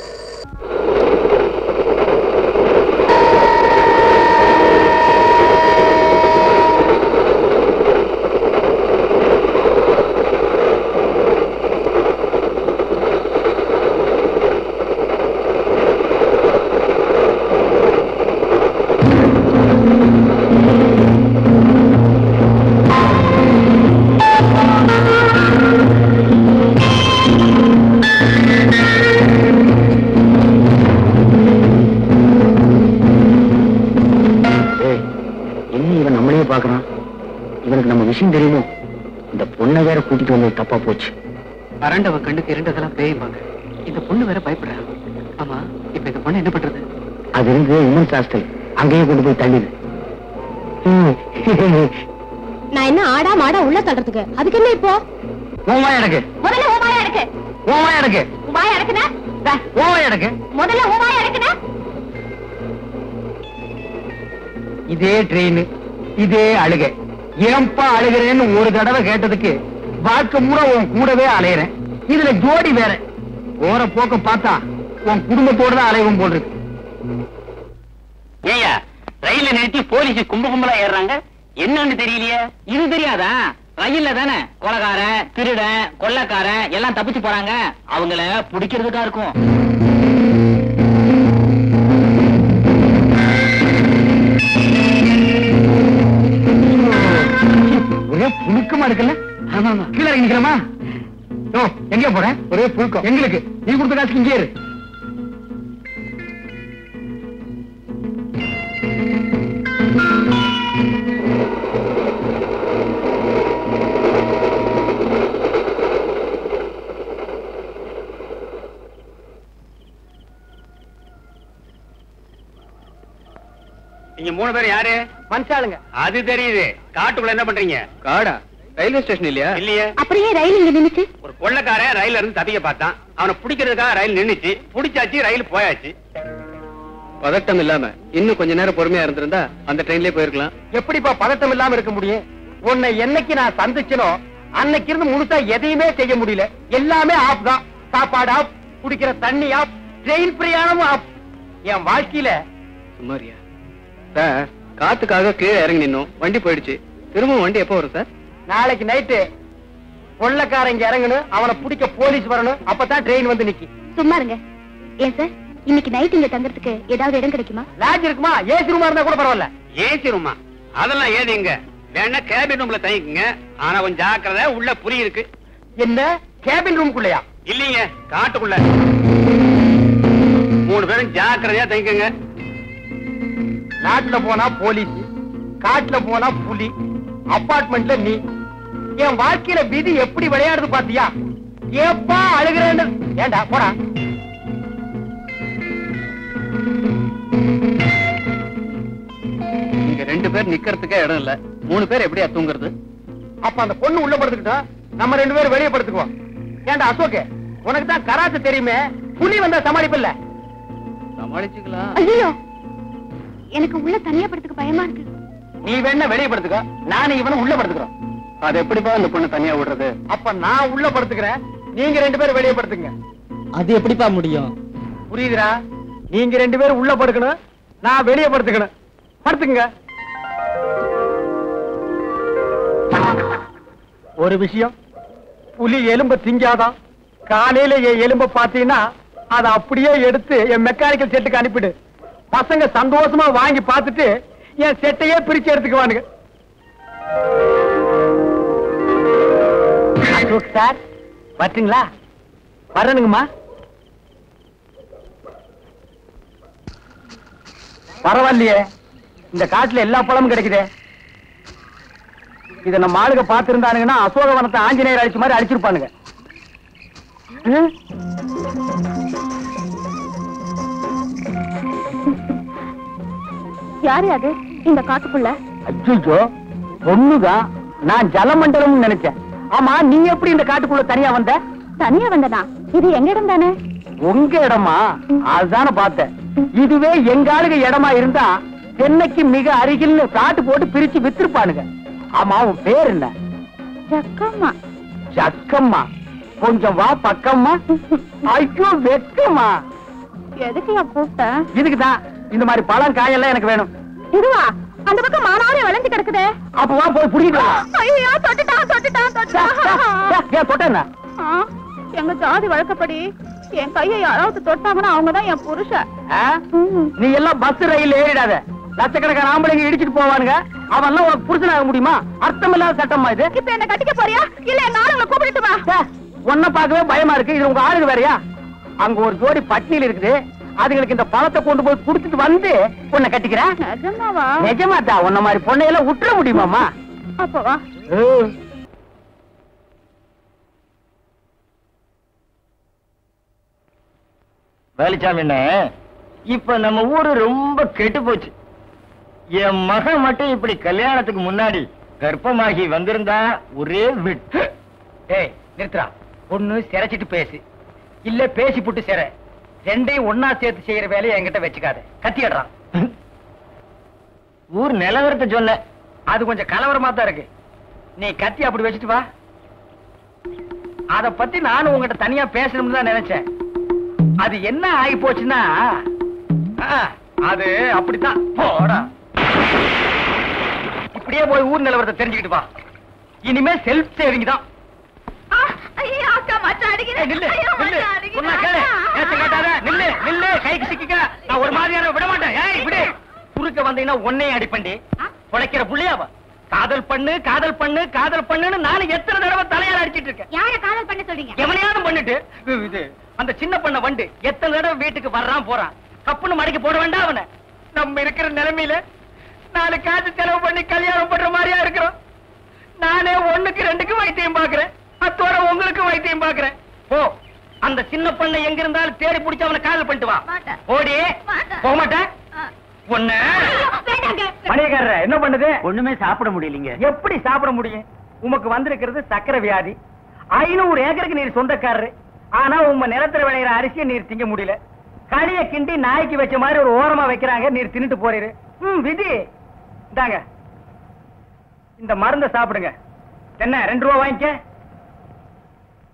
[SPEAKER 2] விஷயம் தெரியுமோ? இந்த பொண்ணை வேற கூட்டிட்டு வந்து தப்பா போச்சு. அரண்டவ கண்ணுக்கு இரண்டதெல்லாம் பேய்பாங்க. இந்த பொண்ணு வேற பயப்படுறா. ஆமா, இப்ப இந்த பொண்ணு என்ன பண்றது? அது இருந்து உமன்ஸ் ஹாஸ்டல், அங்கேயே கொண்டு போய் தள்ளிடு.
[SPEAKER 3] நான் என்ன ஆடா மாடா உள்ள தள்ளுறதுக்கு? அதுக்கு என்ன இப்போ?
[SPEAKER 2] ஓமா எனக்கு
[SPEAKER 3] முதல்ல ஓமாயா இருக்கு.
[SPEAKER 2] ஓமா எனக்கு
[SPEAKER 3] வாயா இருக்குனா?
[SPEAKER 2] ஓமா எனக்கு
[SPEAKER 3] முதல்ல ஓமாயா இருக்குனா?
[SPEAKER 2] இதே ட்ரெயின், இதே அழுகை. ஏன்பா அழுகிறேன்னு ஒரு தடவை கேட்டதுக்கு வாழ்க்கை மூட உன் கூடவே அலையிறேன். இதுல ஜோடி வேற. ஓர போக்க பார்த்தா உன் குடும்பத்தோட தான் அலைவும் போல் இருக்கு.
[SPEAKER 11] ஏயா, ரயில நிறுத்தி போலீஸ் கும்பலா ஏறாங்க, என்னன்னு தெரியலையே. இது தெரியாதா? ரயில்ல தானே கொலைகார, திருடன், கொள்ளக்கார எல்லாம் தப்பிச்சு போறாங்க. அவங்கள பிடிக்கிறதுக்கா இருக்கும்.
[SPEAKER 2] ஒரே புழுக்கமா இருக்குல்ல? கீழே இறங்கி நிக்கிறமா? எங்க போற? ஒரே புழுக்கம் எங்களுக்கு. நீ கொடுத்த காசுக்கு இங்கே இரு.
[SPEAKER 12] நீங்க 3 பேர் யாரு?
[SPEAKER 13] மனுஷாளுங்க.
[SPEAKER 12] அது தெரியுது. காட்டுக்குள்ள என்ன பண்றீங்க? காடா? ரயில்வே ஸ்டேஷன் இல்லையா? இல்லையே.
[SPEAKER 9] அப்படியே ரயில் இங்க நின்னுச்சு.
[SPEAKER 12] ஒரு கொள்ளக்காரன் ரயில்ல இருந்து தப்பிக்க பார்த்தான். அவனை பிடிக்கிறதுக்காக ரயில் நின்னுச்சு. பிடிச்சாச்சு, ரயில் போயாச்சு. பதட்டம் இல்லாம இன்னும் கொஞ்ச நேரம் பொறுமையா இருந்திருந்தா அந்த ட்ரெயின்லயே போயிருக்கலாம்.
[SPEAKER 13] எப்படிப்பா பதட்டம் இல்லாம இருக்க முடியும்? உன்னை என்னைக்கு நான் சந்திச்சனோ அன்னைக்கு இருந்து முழுசா எதையுமே செய்ய முடியல. எல்லாமே ஆப் தான். சாப்பாடு ஆப், குடிக்கிற தண்ணி ஆப், ட்ரெயின் பிரயாணமும் ஆப். என் வாழ்க்கையில
[SPEAKER 12] சுமாரியா சார், காத்துக்காக கீழே இறங்கி நின்னோம். வண்டி போயிடுச்சு. திரும்ப வண்டி எப்போ வரும் சார்?
[SPEAKER 13] நாளைக்கு நைட்டு கொள்ளக்காரங்க இறங்கணும், அவனை பிடிக்க போலீஸ் வரணும். அப்பதான் ட்ரெயின் வந்து நிக்கி.
[SPEAKER 9] சும்மா இருங்க. ஏன் சார், இன்னைக்கு நைட் இங்க தங்கறதுக்கு ஏதாவது இடம் கிடைக்குமா?
[SPEAKER 13] லாட்ஜ் இருக்குமா? ஏசி ரூமா இருந்தா கூட பரவாயில்ல.
[SPEAKER 12] ஏசி ரூமா? அதெல்லாம் ஏதிங்க. வேணா கேபின் ரூம்ல தங்கிக்குங்க. ஆனா கொஞ்சம் ஜாக்கிரதை, உள்ள புரி இருக்கு.
[SPEAKER 13] என்ன கேபின் ரூம்குள்ளயா?
[SPEAKER 12] இல்லீங்க, காட்டுக்குள்ள. 3 பேரும் ஜாக்கிரதையா தங்கிக்கங்க.
[SPEAKER 13] நாட்டுல போனா போலீஸ், காட்டுல போனா புலி, அபார்ட்மெண்ட்ல நீ. என் வாழ்க்கையில விதி எப்படி விளையாடுது பாத்தியா? ஏப்பா அழுகிறேன்னு. ஏண்டா போடா.
[SPEAKER 12] நீங்க 2 பேர் நிக்கிறதுக்கே இடம் இல்ல. 3 பேர் எப்படியா தூங்குறது?
[SPEAKER 13] அப்ப அந்த பொண்ணு உள்ள படுத்துக்கிட்டோம், நம்ம 2 பேரும் வெளியே படுத்துக்குவோம். ஏண்டா அசோக், உனக்கு தான் கராத்தே தெரியுமே, புலி வந்தா சமாளிப்பில்ல?
[SPEAKER 12] சமாளிச்சுக்கலாம்.
[SPEAKER 9] ஐயோ, எனக்கு உள்ள தனியா படுத்துக்க பயமா இருக்கு.
[SPEAKER 13] நீ வேணா வெளியே படுத்துக்க, நானும் இவனும் உள்ள படுத்துக்கிறோம்.
[SPEAKER 12] அது எப்படிப்பா அந்த பொண்ணு தனியா விடுறது?
[SPEAKER 13] அப்ப நான் உள்ள படுத்துக்கிறேன், நீங்க 2 பேரும் வெளியே படுத்துங்க.
[SPEAKER 5] அது எப்படிப்பா முடியும்?
[SPEAKER 13] புரியுதுடா? நீங்க 2 பேரும் உள்ள படுக்கணும், நான் வெளியே படுத்துக்கணும். படுத்துங்க. ஒரு விஷயம், புலி எலும்ப திங்காதான். காலையில என் எலும்ப பாத்தீங்கன்னா அதை அப்படியே எடுத்து என் மெக்கானிக்கல் செட்டுக்கு அனுப்பிடு. பசங்க சந்தோஷமா வாங்கி பார்த்துட்டு என் செட்டையே பிரிச்சு எடுத்துக்குவானுங்க. சார் வரட்டுங்களா? வரணுங்கம்மா. பரவாயில்லையே, இந்த காட்டுல எல்லா பழமும் கிடைக்குதே. இத நம்ம ஆளுங்க பாத்துருந்தானுங்கன்னா அசோகவனத்தை ஆஞ்சநேயர் அடிச்ச மாதிரி அடிச்சிருப்பானுங்க.
[SPEAKER 9] யாரு அது இந்த காட்டுக்குள்ள?
[SPEAKER 13] அச்சோ, பொண்ணுதான். நான் ஜலமண்டலம் நினைச்சேன். ஆமா, நீ எப்படி இந்த காட்டுக்குள்ள தனியா வந்த?
[SPEAKER 9] தனியா வந்தனா? இது எங்க இடம் தானே?
[SPEAKER 13] உங்க இடமா? அதுதானே பார்த்தேன். இதுவே எங்க ஆளுங்க இடமா இருந்தா சென்னைக்கு மிக அருகில் காட்டு போட்டு பிரிச்சு வித்திருப்பானுங்க. ஆமா, உன் பேர் என்ன?
[SPEAKER 9] ஜக்கம்மா.
[SPEAKER 13] ஜக்கம்மா? கொஞ்சம் வா பக்கம்மா. ஐயோ வெக்கம்மா.
[SPEAKER 9] எதுக்கு கூப்பிட்ட?
[SPEAKER 13] இதுக்குதான். இந்த மாதிரி பழம் காயெல்லாம் எனக்கு வேணும்.
[SPEAKER 9] இதுவா? அந்த பக்கம் மானாரே விளைஞ்சு கிடக்குதே.
[SPEAKER 13] அப்ப வா போய் புடிக்கலாம்.
[SPEAKER 9] ஐயோ, தொட்டுட்டான்.
[SPEAKER 13] ஏன் தொட்டா?
[SPEAKER 9] எங்க ஜாதி வழக்கப்படி என் கையை யாராவது தொட்டாங்கன்னா அவங்கதான் என் புருஷன்.
[SPEAKER 13] நீ எல்லாம் பஸ் ரயில் ஏறிடாத. லட்சக்கணக்கான ஆம்பளைங்க இடிச்சிட்டு போவானுங்க. அவன்லாம் உனக்கு புருஷனாக முடியுமா? அர்த்தம் இல்லாத சட்டமா இது?
[SPEAKER 9] இப்ப என்ன கட்டிக்க போறியா இல்ல எங்க ஆளுங்களை கூப்பிட்டு வா?
[SPEAKER 13] உன்ன பார்க்கவே பயமா இருக்கு. இது உங்க ஆளுங்க வேறையா? அங்க ஒரு ஜோடி பட்டினியில் இருக்குது. அதுங்களுக்கு இந்த பழத்தை கொண்டு போய் குடுத்துட்டு வந்து உன்னை கட்டிக்கிறேன்.
[SPEAKER 9] நிஜமாவா?
[SPEAKER 13] நிஜமாதா? உன்ன மாதிரி பொண்ணையெல்லாம் விட்டுற முடியுமாமா?
[SPEAKER 9] அப்ப வா.
[SPEAKER 2] வேலுச்சாமி, இப்ப நம்ம ஊரு ரொம்ப கெட்டு போச்சு. என் மகன் மட்டும் இப்படி கல்யாணத்துக்கு முன்னாடி கர்ப்பமாகி வந்திருந்தா ஒரே விட்டு.
[SPEAKER 13] ஏய் நிறுத்துறா. ஒண்ணு சிரைச்சிட்டு பேசு, இல்ல பேசி புட்டு சிற. ரெண்டையும் ஒன்னா சேர்த்து செய்யற வேலையை என்கிட்ட வச்சுக்காத. கத்திடுறான்.
[SPEAKER 2] ஊர் நிலவரத்தை சொன்ன.
[SPEAKER 13] அது கொஞ்சம் கலவரமா தான் இருக்கு. நீ கத்தி அப்படி வச்சுட்டு வா. அத பத்தி நானும் உங்ககிட்ட தனியா பேசணும்னு தான் நினைச்சேன். அது என்ன ஆகி போச்சுன்னா, அது அப்படித்தான். போடா, இப்படியே போய் ஊர் நிலவரத்தை தெரிஞ்சுக்கிட்டு வா. இனிமே செல்ஃப் சேவிங் தான். கைக்கு சிக்க நான் ஒரு மாதிரியான விட மாட்டேன். குறுக்க வந்தீங்கன்னா உன்னையும் அடிப்பண்டி. உழைக்கிற புள்ளியாவா? காதல் பண்ணு காதல் பண்ணு காதல் பண்ணுன்னு நானும் எத்தனை தடவை தலையால அடிச்சிட்டு இருக்கேன்.
[SPEAKER 9] யார காதல் பண்ண சொல்றீங்க?
[SPEAKER 13] எவனையாவது பண்ணிட்டு இது அந்த சின்ன பண்ண வண்டு எத்தனை தடவை வீட்டுக்கு வர்றான் போறான். கப்புன்னு மடக்கி போட வேண்டாம் அவனை. நம்ம இருக்கிற நிலைமையில 4 காசு செலவு பண்ணி கல்யாணம் பண்ற மாதிரியா இருக்கிறோம். நானே 1க்கு 2க்கு வைத்தியம் பாக்குறேன். அத்தோட உங்களுக்கு வைத்தியம் பாக்குறேன். போ, அந்த சின்ன பண்ணை எங்க இருந்தாலும் தேடி பிடிச்சு அவனை காதல் பண்ணிட்டு வா. ஓடி போக மாட்டேன். மணியக்காரர என்ன பண்ணுது?
[SPEAKER 2] ஒண்ணுமே சாப்பிட முடியலீங்க.
[SPEAKER 13] எப்படி சாப்பிட முடியும்? உமக்கு வந்திருக்கிறது சக்கரை வியாதி. 500 ஏக்கருக்கு நீர் சொந்தக்காரரு. ஆனா உங்க நிலத்துல விளையிற அரிசியை நீர் திங்க முடியல. களிய கிண்டி நாய்க்கு வச்ச மாதிரி ஒரு ஓரமா வைக்கிறாங்க. நீர் தின்னுட்டு போறீரு. விதி இந்தாங்க, இந்த மருந்த சாப்பிடுங்க. என்ன 2 ரூபா வாங்கிக்க.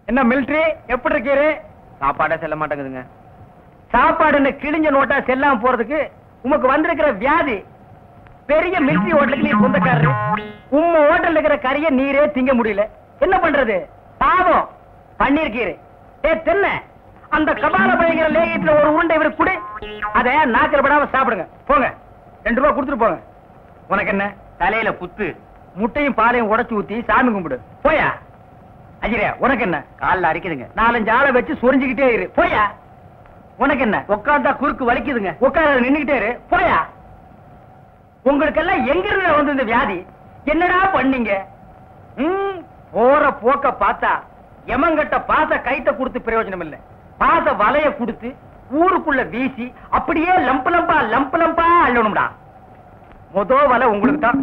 [SPEAKER 13] என்ன மிலிட்டரி எப்படி இருக்கீரு?
[SPEAKER 2] சாப்பாடே செல்ல மாட்டேங்குதுங்க.
[SPEAKER 13] சாப்பாடுன்னு கிழிஞ்ச நோட்டா செல்லாம போறதுக்கு உமக்கு வந்திருக்கிற வியாதி. பெரிய மிலிட்டரி ஹோட்டலுக்கு நீர் சொந்தக்காரரு. உம்ம ஹோட்டல்ல இருக்கிற கறியை நீரே திங்க முடியல. என்ன பண்றது? பாவம் பண்ணிருக்கீரு. தென்ன அந்த கபால பயங்கர லேகியத்துல ஒரு உருண்டை இவருக்கு குடு. அத நாக்கில படாம சாப்பிடுங்க. போங்க, 2 ரூபா கொடுத்துட்டு போங்க. உனக்கு என்ன தலையில குத்து? முட்டையும் பாலையும் உடைச்சு ஊத்தி சாமி கும்பிடு. போயா. ஐயா உனக்கு என்ன? காலில் அடிக்குதுங்க. 4-5 ஆளை வச்சு சொரிஞ்சுக்கிட்டே இரு. போயா. உனக்கு என்ன? உட்கார்ந்தா குறுக்கு வலிக்குதுங்க. உட்கார நின்னுகிட்டே இரு. போயா. உங்களுக்கெல்லாம் எங்க இருந்து வந்து இந்த வியாதி? என்னடா பண்ணீங்க? போற போக்க பார்த்தா எமங்கட்ட பாச கைத்த கொடுத்து பிரயோஜனம் இல்ல. பாச வலைய கொடுத்து ஊருக்குள்ள வீசி அப்படியே லம்பு லம்பா அள்ளணும்டா.
[SPEAKER 2] வலை உங்களுக்கு தான்.